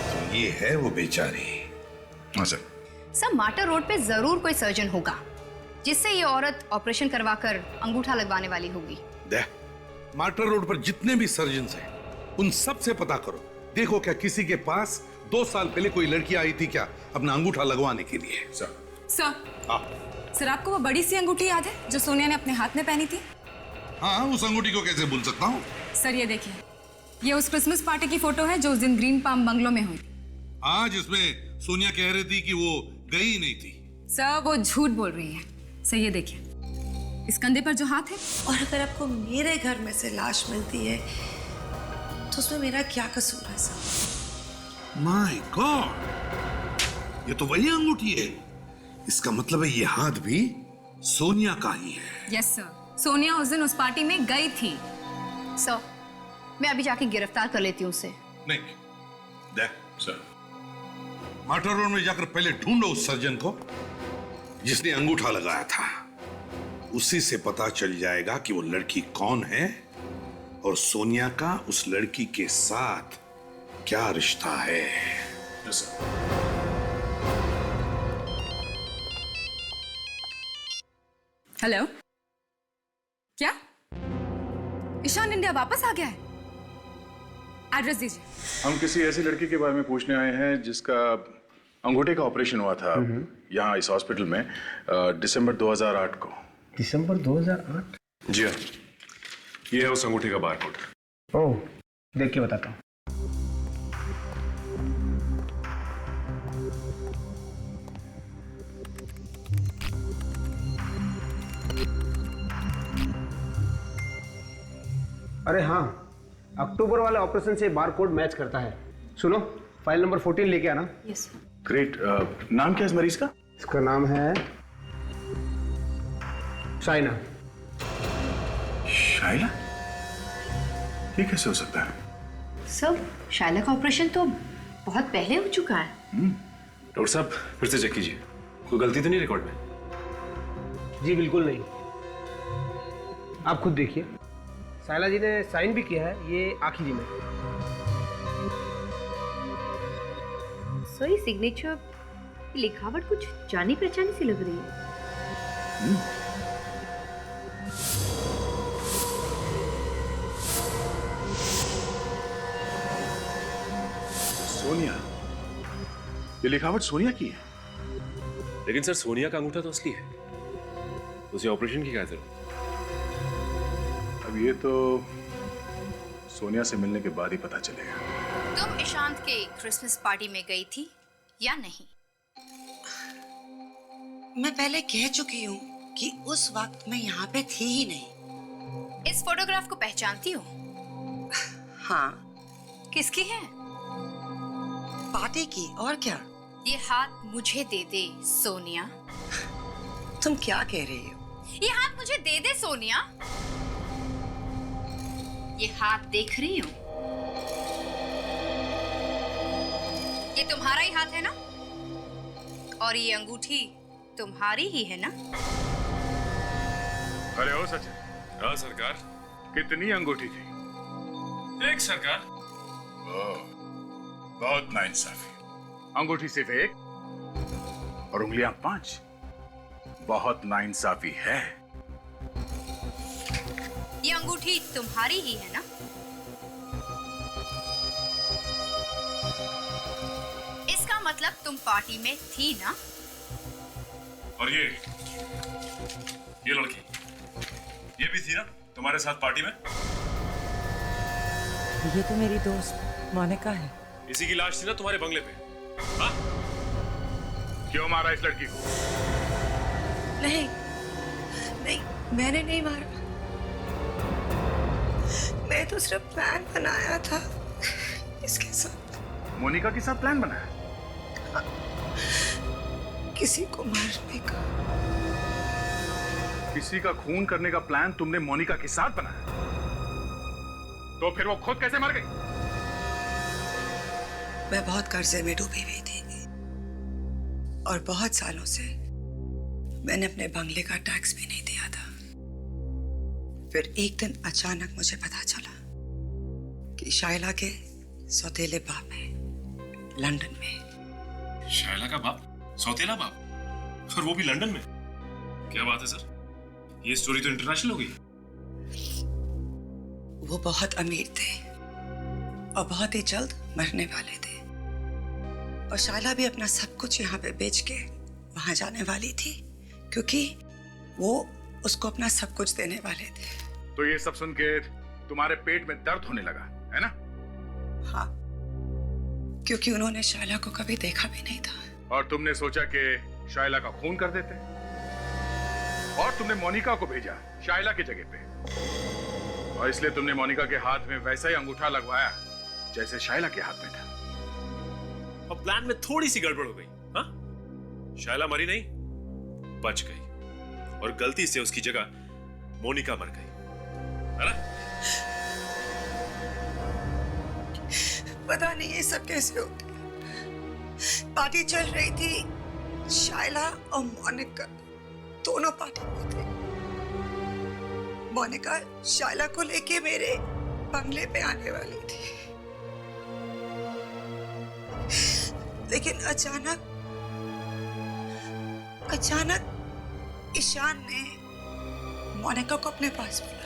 तो ये है वो बेचारी। हाँ सर। सर माटर रोड पे जरूर कोई सर्जन होगा जिससे ये औरत ऑपरेशन करवाकर अंगूठा लगवाने वाली होगी। माटर रोड पर जितने भी सर्जन्स हैं उन सब से पता करो, देखो क्या किसी के पास 2 साल पहले कोई लड़की आई थी क्या अपना अंगूठा लगवाने के लिए? सर आपको वो बड़ी सी अंगूठी याद है जो सोनिया ने अपने हाथ में पहनी थी? हाँ, उस अंगूठी को कैसे भूल सकता हूँ। सर ये देखिए, ये उस क्रिसमस पार्टी की फोटो है जो उस दिन ग्रीन पाम बंगलो में हुई थी। आज इसमें सोनिया कह रही थी कि वो गई नहीं थी। सर वो झूठ बोल रही है। सर ये देखिए, इस कंधे पर जो हाथ है। और अगर आपको मेरे घर में से लाश मिलती है तो उसमें मेरा क्या कसूर है सर? माय गॉड, ये तो वही अंगूठी है। इसका मतलब है ये हाथ भी सोनिया का ही है। यस सर, सोनिया उस दिन उस पार्टी में गई थी। सर मैं अभी जाके गिरफ्तार कर लेती हूँ उसे। नहीं, देख सर, मार्टर रोड में जाकर पहले ढूंढो उस सर्जन को जिसने अंगूठा लगाया था। उसी से पता चल जाएगा कि वो लड़की कौन है और सोनिया का उस लड़की के साथ क्या रिश्ता है। हेलो, क्या ईशान इंडिया वापस आ गया है? एड्रेस दीजिए। हम किसी ऐसी लड़की के बारे में पूछने आए हैं जिसका अंगूठे का ऑपरेशन हुआ था यहाँ इस हॉस्पिटल में दिसंबर 2008 को। दिसंबर 2008? जी हाँ, ये है उस अंगूठे का बारकोड। ओह, देख के बताता हूँ। अरे हाँ, अक्टूबर वाले ऑपरेशन से बारकोड मैच करता है। सुनो, फाइल नंबर 14 लेके आना। Yes sir. ग्रेट। नाम क्या है इस मरीज का? इसका नाम है शाइना। शाइला? ये कैसे हो सकता है? सर शाइला का ऑपरेशन तो बहुत पहले हो चुका है। डॉक्टर साहब फिर से चेक कीजिए, कोई गलती तो नहीं रिकॉर्ड में? जी बिल्कुल नहीं, आप खुद देखिए। शाइला जी ने साइन भी किया है, ये आखिरी में। सो ये सिग्नेचर, लिखावट कुछ जानी पहचानी सी लग रही है। सोनिया, ये लिखावट सोनिया की है। लेकिन सर सोनिया का अंगूठा तो असली है, उसे ऑपरेशन की क्या जरूरत? अब ये तो सोनिया से मिलने के बाद ही पता चलेगा। तुम ईशांत के क्रिसमस पार्टी में गई थी या नहीं? मैं पहले कह चुकी हूँ कि उस वक्त मैं यहाँ पे थी ही नहीं। इस फोटोग्राफ को पहचानती हो? हाँ। किसकी है? पार्टी की, और क्या? ये हाथ मुझे दे दे सोनिया। तुम क्या कह रही हो? ये हाथ मुझे दे दे सोनिया। ये हाथ देख रही हूँ, ये तुम्हारा ही हाथ है ना? और ये अंगूठी तुम्हारी ही है ना? अरे ओ सचिन। हाँ सरकार। कितनी अंगूठी थी? एक सरकार। बहुत नाइंसाफी। अंगूठी सिर्फ एक और उंगलियां 5। बहुत नाइंसाफी है। ये अंगूठी तुम्हारी ही है ना? इसका मतलब तुम पार्टी में थी ना? और ये लड़की, ये भी थी ना तुम्हारे साथ पार्टी में? ये तो मेरी दोस्त मोनिका है। इसी की लाश थी ना तुम्हारे बंगले पे? हाँ? क्यों मारा इस लड़की को? नहीं नहीं, मैंने नहीं मारा। मैं तो सिर्फ प्लान बनाया था इसके साथ। मोनिका के साथ प्लान बनाया? किसी को मारने का। किसी का खून करने का प्लान तुमने मोनिका के साथ बनाया? तो फिर वो खुद कैसे मर गई? मैं बहुत कर्जे में डूबी हुई थी और बहुत सालों से मैंने अपने बंगले का टैक्स भी नहीं दिया था। फिर एक दिन अचानक मुझे पता चला कि शाइला के सौतेले बाप है लंदन में। शाइला का बाप? सौतेला बाप? और वो भी लंदन में? क्या बात है सर, ये स्टोरी तो इंटरनेशनल हो गई। वो बहुत अमीर थे और बहुत ही जल्द मरने वाले थे, और शाइला भी अपना सब कुछ यहाँ पे बेच के वहां जाने वाली थी क्योंकि वो उसको अपना सब कुछ देने वाले थे। तो ये सब सुन के तुम्हारे पेट में दर्द होने लगा है ना? क्योंकि उन्होंने शायला को कभी देखा भी नहीं था। और तुमने सोचा कि शायला का खून कर देते, और तुमने मोनिका को भेजा शायला की जगह पे, और इसलिए तुमने मोनिका के हाथ में वैसा ही अंगूठा लगवाया जैसे शायला के हाथ में था। और प्लान में थोड़ी सी गड़बड़ हो गई। हाँ, शायला मरी नहीं, बच गई, और गलती से उसकी जगह मोनिका मर गई, है ना? पता नहीं ये सब कैसे हो गया। पार्टी चल रही थी, शायला और मोनिका दोनों पार्टी में थे। मोनिका शायला को लेके मेरे बंगले पे आने वाली थी, लेकिन अचानक ईशान ने मोनिका को अपने पास बुलाया।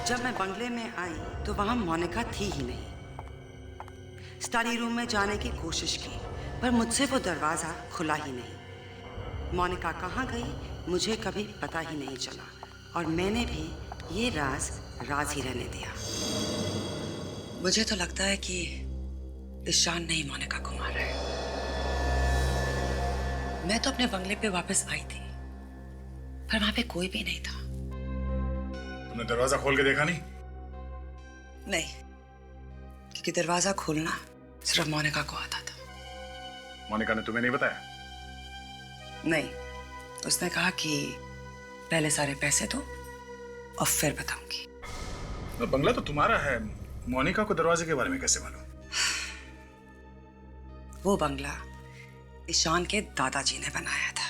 जब मैं बंगले में आई तो वहां मोनिका थी ही नहीं। स्टडी रूम में जाने की कोशिश की, पर मुझसे वो दरवाजा खुला ही नहीं। मोनिका कहाँ गई मुझे कभी पता ही नहीं चला, और मैंने भी ये राज ही रहने दिया। मुझे तो लगता है कि ईशान ने ही मोनिका को मारा है। मैं तो अपने बंगले पे वापस आई थी, पर वहां पे कोई भी नहीं था। तुमने दरवाजा खोल के देखा नहीं? नहीं, क्योंकि दरवाजा खोलना सिर्फ मोनिका को आता था। मोनिका ने तुम्हें नहीं बताया? नहीं, उसने कहा कि पहले सारे पैसे दो और फिर बताऊंगी। तो बंगला तो तुम्हारा है, मोनिका को दरवाजे के बारे में कैसे मालूम? वो बंगला ईशान के दादाजी ने बनाया था,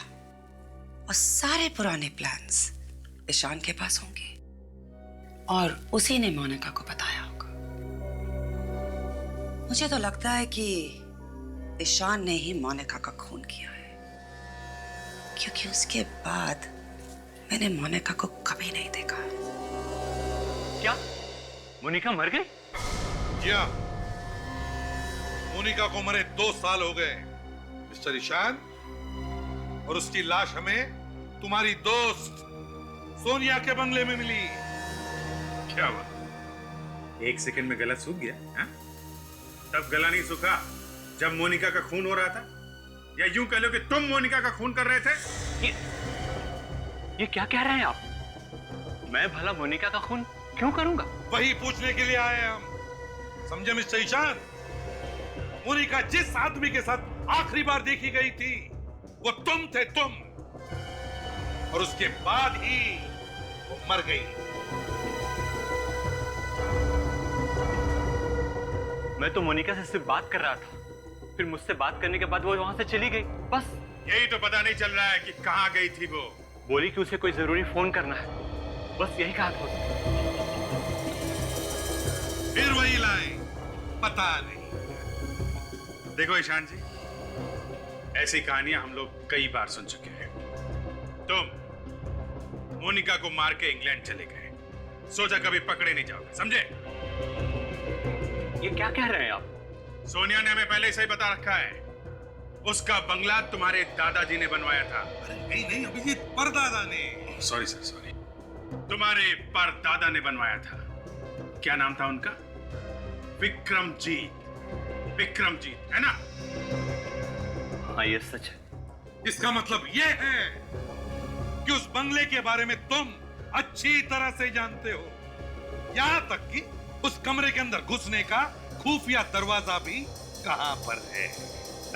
और सारे पुराने प्लान्स ईशान के पास होंगे, और उसी ने मोनिका को बताया होगा। मुझे तो लगता है कि ईशान ने ही मोनिका का खून किया है, क्योंकि उसके बाद मैंने मोनिका को कभी नहीं देखा। क्या मोनिका मर गई? क्या? मोनिका को मरे 2 साल हो गए मिस्टर ईशान, और उसकी लाश हमें तुम्हारी दोस्त सोनिया के बंगले में मिली। क्या हुआ? 1 सेकंड में गला सूख गया? हा? तब गला नहीं सूखा जब मोनिका का खून हो रहा था, या यूं कह लो कि तुम मोनिका का खून कर रहे थे। ये क्या कह रहे हैं आप? मैं भला मोनिका का खून क्यों करूंगा? वही पूछने के लिए आए हैं हम, समझे मिस्टर ईशान? मोनिका जिस आदमी के साथ आखिरी बार देखी गई थी वो तुम थे, तुम, और उसके बाद ही वो मर गई। मैं तो मोनिका से सिर्फ बात कर रहा था, फिर मुझसे बात करने के बाद वो वहां से चली गई, बस। यही तो पता नहीं चल रहा है कि कहां गई थी वो। बोली कि उसे कोई जरूरी फोन करना है, बस यही कहा था। फिर वही लाइन, पता नहीं। देखो ईशान जी, ऐसी कहानियां हम लोग कई बार सुन चुके हैं। तुम मोनिका को मार के इंग्लैंड चले गए, सोचा कभी पकड़े नहीं जाओगे, समझे? ये क्या कह रहे हैं आप? सोनिया ने हमें पहले से ही बता रखा है, उसका बंगला तुम्हारे दादाजी ने बनवाया था। नहीं नहीं अभिजीत, परदादा ने। Sorry sir, sorry. तुम्हारे परदादा ने बनवाया था। क्या नाम था उनका? विक्रमजीत। विक्रमजीत, है ना? हाँ, ये सच है। इसका मतलब ये है कि उस बंगले के बारे में तुम अच्छी तरह से जानते हो, यहां तक कि उस कमरे के अंदर घुसने का खुफिया दरवाजा भी कहां पर है।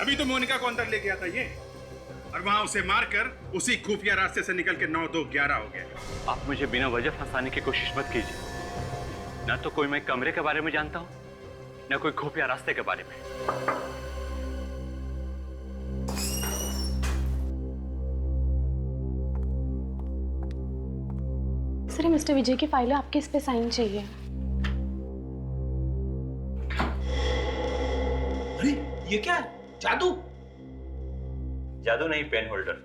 अभी तो मोनिका को अंदर ले गया था ये, और वहां उसे मारकर उसी खुफिया रास्ते से निकल के 9-2-11 हो गया। आप मुझे बिना वजह फंसाने की कोशिश मत कीजिए। ना तो कोई मैं कमरे के बारे में जानता हूं, ना कोई खुफिया रास्ते के बारे में। सर, मिस्टर विजय की फाइल है, आपके इस पे साइन चाहिए। अरे ये क्या है? जादू? जादू नहीं, पेन होल्डर।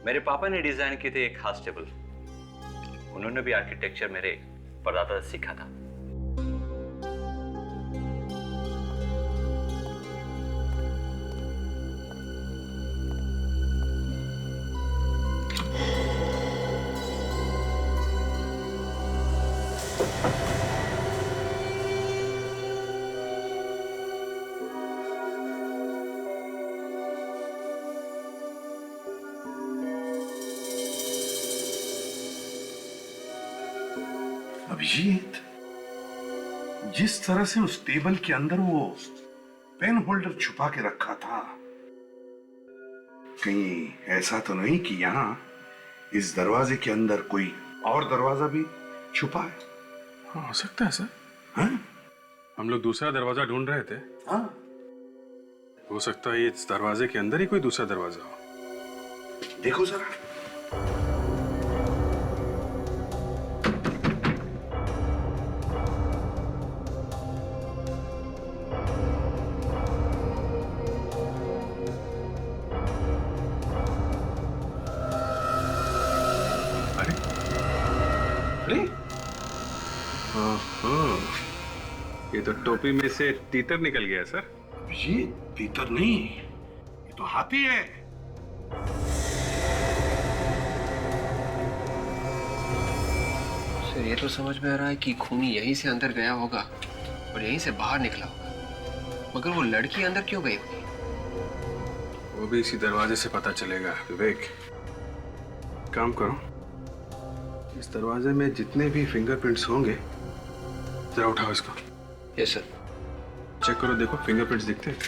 मेरे पापा ने डिजाइन की थी एक खास टेबल। उन्होंने भी आर्किटेक्चर मेरे परदादा से सीखा था। अभिजीत, जिस तरह से उस टेबल के अंदर वो पेन होल्डर छुपा के रखा था, कहीं ऐसा तो नहीं कि यहाँ इस दरवाजे के अंदर कोई और दरवाजा भी छुपा है? हाँ, हो सकता है सर। हाँ? हम लोग दूसरा दरवाजा ढूंढ रहे थे। हाँ? हो सकता है इस दरवाजे के अंदर ही कोई दूसरा दरवाजा हो। देखो जरा। ये तो टोपी में से तीतर निकल गया सर। ये तीतर नहीं, ये तो हाथी है। सर, ये तो समझ में आ रहा है कि खूनी यहीं से अंदर गया होगा और यहीं से बाहर निकला होगा, मगर वो लड़की अंदर क्यों गई होगी? वो भी इसी दरवाजे से पता चलेगा। विवेक, काम करो, इस दरवाजे में जितने भी फिंगरप्रिंट्स होंगे जरा उठाओ इसको। Yes sir. चेक करो, देखो फिंगरप्रिंट्स दिखते हैं।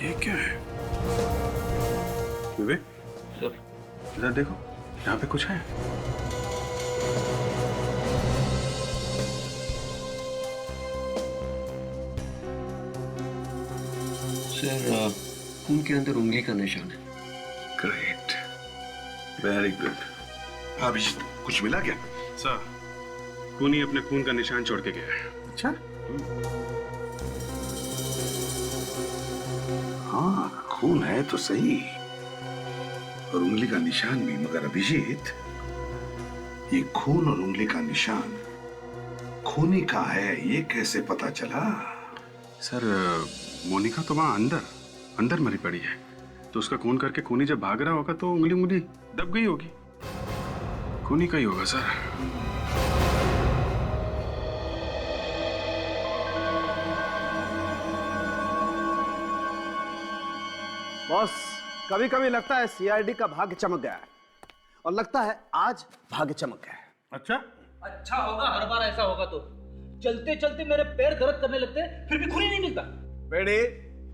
ये क्या है? विवेक सर, इधर देखो, यहाँ पे कुछ है। सर, खून के अंदर उंगली का निशान है। Great, very good. अभिजीत, कुछ मिला क्या? सर, खूनी अपने खून का निशान छोड़ के गया है। अच्छा? हाँ, खून है तो सही, और उंगली का निशान भी, मगर अभिजीत, ये खून और उंगली का निशान खूनी का है, ये कैसे पता चला? सर, मोनिका तो वहां अंदर मरी पड़ी है, तो उसका खून करके खूनी जब भाग रहा होगा तो उंगली दब गई होगी। खूनी का ही होगा सर। बॉस, कभी कभी लगता है सीआईडी का भाग्य चमक गया है, और लगता है आज भाग्य चमक गया है। अच्छा? अच्छा होगा, हर बार ऐसा होगा तो चलते चलते मेरे पैर दर्द करने लगते हैं, फिर भी खून ही नहीं मिलता। बेटे,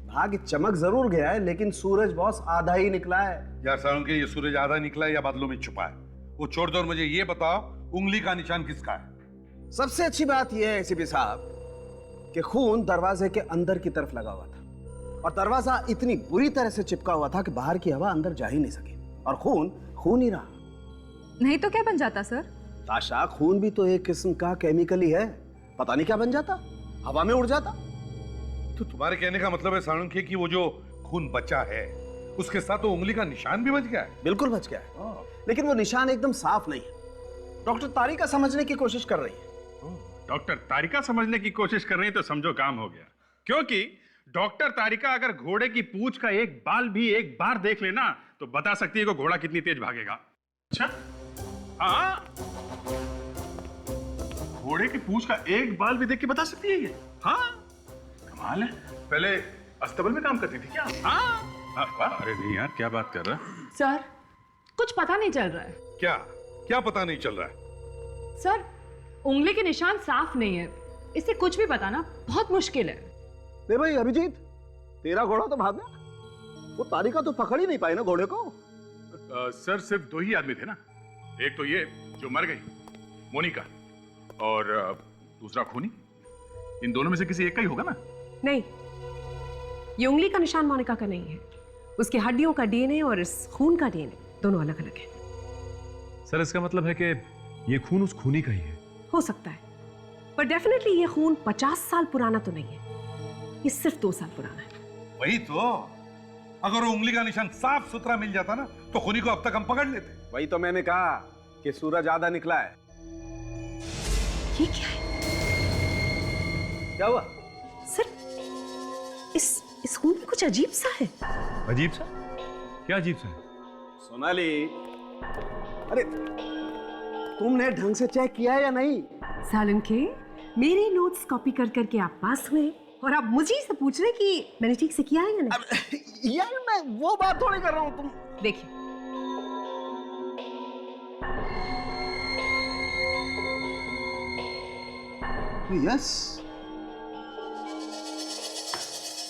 भाग्य चमक जरूर गया है, लेकिन सूरज बॉस आधा ही निकला है। यार सालुंके, ये सूरज आधा निकला है या बादलों में छुपा है? वो छोड़ दो और मुझे ये बताओ, उंगली का निशान किसका है? सबसे अच्छी बात यह है एसीपी साहब कि खून दरवाजे के अंदर की तरफ लगा हुआ था, और दरवाजा इतनी बुरी तरह से चिपका हुआ था कि बाहर की हवा अंदर जा ही नहीं सकी, और खून ही रहा। नहीं तो क्या बन जाता सर? ताशा, खून भी तो एक किस्म का केमिकल ही है, पता नहीं क्या बन जाता, हवा में उड़ जाता। तो तुम्हारे कहने का मतलब है सालुंके कि वो जो खून बचा है उसके साथ वो उंगली का निशान भी बच गया है। बिल्कुल बच गया है, लेकिन वो निशान एकदम साफ नहीं है। डॉक्टर तारिका समझने की कोशिश कर रही है। डॉक्टर तारिका समझने की कोशिश कर रही है तो समझो काम हो गया, क्योंकि डॉक्टर तारिका अगर घोड़े की पूंछ का एक बाल भी एक बार देख लेना तो बता सकती है कि घोड़ा कितनी तेज भागेगा। अच्छा, हाँ, घोड़े की पूंछ का एक बाल भी देख के बता सकती है ये। हाँ, कमाल है। पहले अस्तबल में काम करती थी क्या? हाँ। अरे नहीं यार, क्या बात कर रहा है? सर, कुछ पता नहीं चल रहा है। क्या क्या पता नहीं चल रहा है? सर, उंगली के निशान साफ नहीं है, इससे कुछ भी बताना बहुत मुश्किल है। नहीं भाई अभिजीत, तेरा घोड़ा तो भाग गया, वो तारिका तो पकड़ ही नहीं पाई ना घोड़े को। सर सिर्फ 2 ही आदमी थे ना, एक तो ये जो मर गई मोनिका, और दूसरा खूनी। इन दोनों में से किसी एक का ही होगा ना? नहीं, ये उंगली का निशान मोनिका का नहीं है, उसकी हड्डियों का डीएनए और इस खून का डीएनए दोनों अलग अलग है। सर इसका मतलब है कि ये खून उस खूनी का ही है? हो सकता है, पर डेफिनेटली ये खून 50 साल पुराना तो नहीं है, ये सिर्फ 2 साल पुराना है। वही तो, अगर वो उंगली का निशान साफ सुथरा मिल जाता ना तो खूनी को अब तक हम पकड़ लेते। वही तो मैंने कहा कि सूरज आधा निकला है। ये क्या है? क्या हुआ? सर, इस खून में कुछ अजीब सा है। अजीब सा? क्या अजीब सा है? सोनाली, अरे तुमने ढंग से चेक किया है या नहीं? सालन के मेरे नोट्स कॉपी कर करके आप पास हुए और आप मुझे से पूछ रहे कि मैंने ठीक से किया है या नहीं? यार मैं वो बात थोड़ी कर रहा हूं, तुम देखिए। यस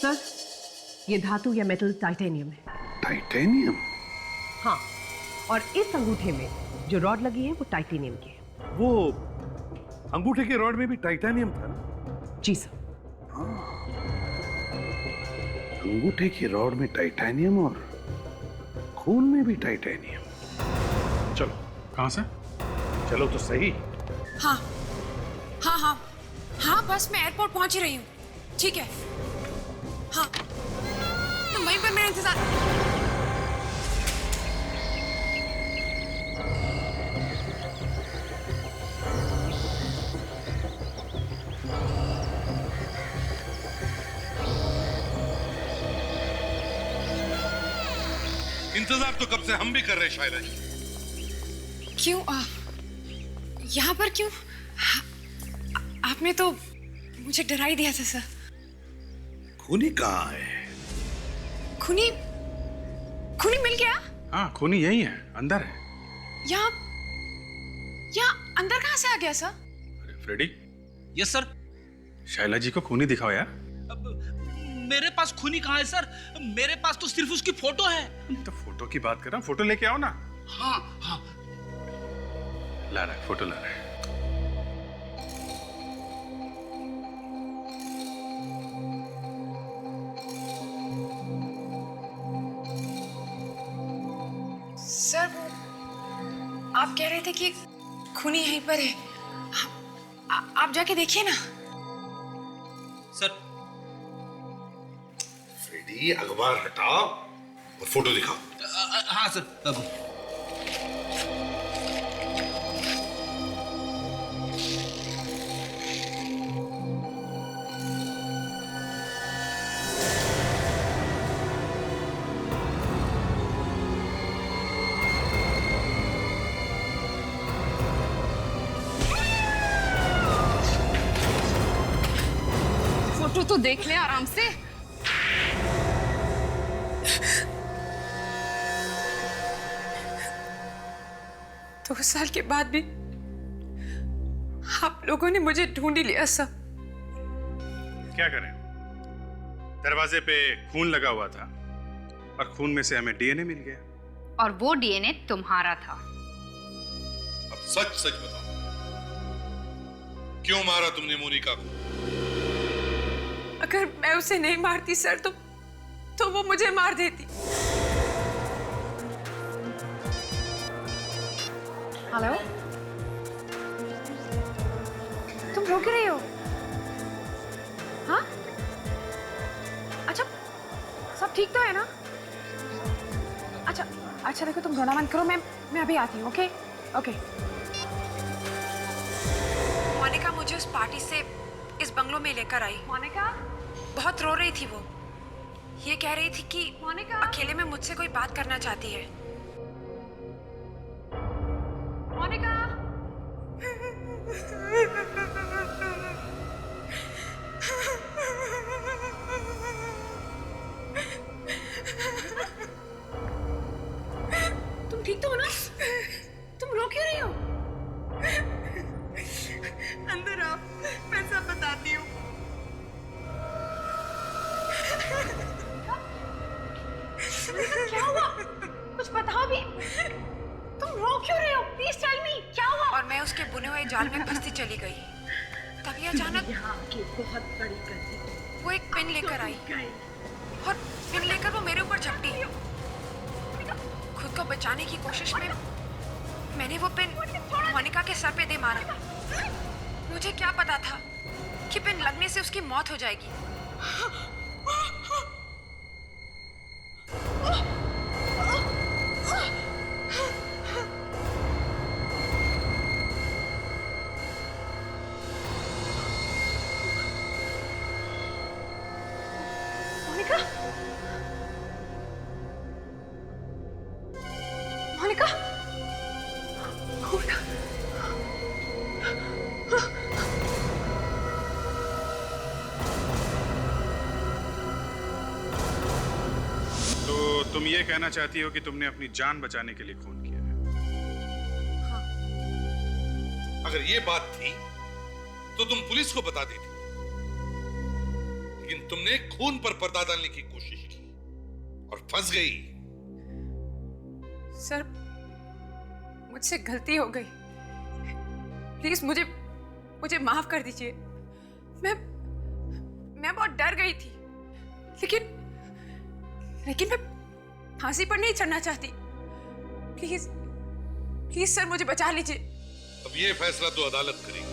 सर, ये धातु या मेटल टाइटेनियम है। टाइटेनियम? हाँ, और इस अंगूठे में जो रॉड लगी है वो टाइटेनियम की है। वो अंगूठे के रॉड में भी टाइटेनियम था ना? जी सर। अंगूठे की रॉड में टाइटेनियम और खून में भी टाइटेनियम। चलो, कहां से? चलो तो सही। हाँ हाँ हाँ हाँ, बस मैं एयरपोर्ट पहुंच ही रही हूँ। ठीक है, हाँ, तुम वहीं पर मेरा इंतजार। इंतजार तो कब से हम भी कर रहे हैं शायरा जी। क्यों यहाँ पर क्यों? आपने तो मुझे डरा ही दिया था सर। खूनी कहाँ है? खूनी मिल गया? हाँ, खूनी यही है, अंदर है। यहाँ अंदर कहाँ से आ गया सर? अरे Freddy. Yes sir. Shaila ji को खूनी दिखाओ यार। मेरे पास खूनी कहाँ है सर? मेरे पास तो सिर्फ उसकी फोटो है। तो फोटो की बात कर रहा हूँ, फोटो लेके आओ ना। हाँ हाँ, ला रहा है, फोटो ला रहा है। सर, आप कह रहे थे कि खूनी यहीं पर है। आप जाके देखिए ना। सर, फ्रेडी अखबार हटाओ और फोटो दिखाओ। हाँ सर। फोटो तो देख ले आराम से। 2 साल के बाद भी आप लोगों ने मुझे ढूंढ ही लिया सर। क्या करें, दरवाजे पे खून लगा हुआ था और खून में से हमें डीएनए मिल गया। और वो डीएनए तुम्हारा था। अब सच सच बताओ, क्यों मारा तुमने मोनिका को? अगर मैं उसे नहीं मारती सर तो वो मुझे मार देती। हेलो, तुम रो क्यों रही हो? हाँ, अच्छा, सब ठीक तो है ना? अच्छा अच्छा देखो, तुम रोना मत करो, मैं अभी आती हूँ। Okay okay. मोनिका मुझे उस पार्टी से इस बंगलो में लेकर आई। मोनिका बहुत रो रही थी वो। ये कह रही थी कि मोनिका अकेले में मुझसे कोई बात करना चाहती है। मोनिका तुम ठीक तो हो ना? तुम रो क्यों रही हो? अंदर आओ, मैं सब बताती हूँ। क्या हुआ? कुछ बताओ भी। तुम रो क्यों रहे हो? प्लीज टेल मी, क्या हुआ? और मैं उसके बुने हुए जाल में फंसती चली गई। तभी अचानक बहुत बड़ी गलती। वो एक पिन लेकर आई और पिन लेकर वो मेरे ऊपर झपटी। खुद को बचाने की कोशिश में मैंने वो पिन मोनिका के सर पे दे मारा। मुझे क्या पता था कि पिन लगने से उसकी मौत हो जाएगी। मोनिका मोनिका तो तुम ये कहना चाहती हो कि तुमने अपनी जान बचाने के लिए खून किया है? अगर ये बात थी तो तुम पुलिस को बता देती, लेकिन तुमने खून पर पर्दा डालने की कोशिश की और फंस गई। सर मुझसे गलती हो गई, प्लीज मुझे माफ कर दीजिए। मैं बहुत डर गई थी, लेकिन मैं फांसी पर नहीं चढ़ना चाहती। प्लीज प्लीज सर मुझे बचा लीजिए। अब ये फैसला तो अदालत करेगी।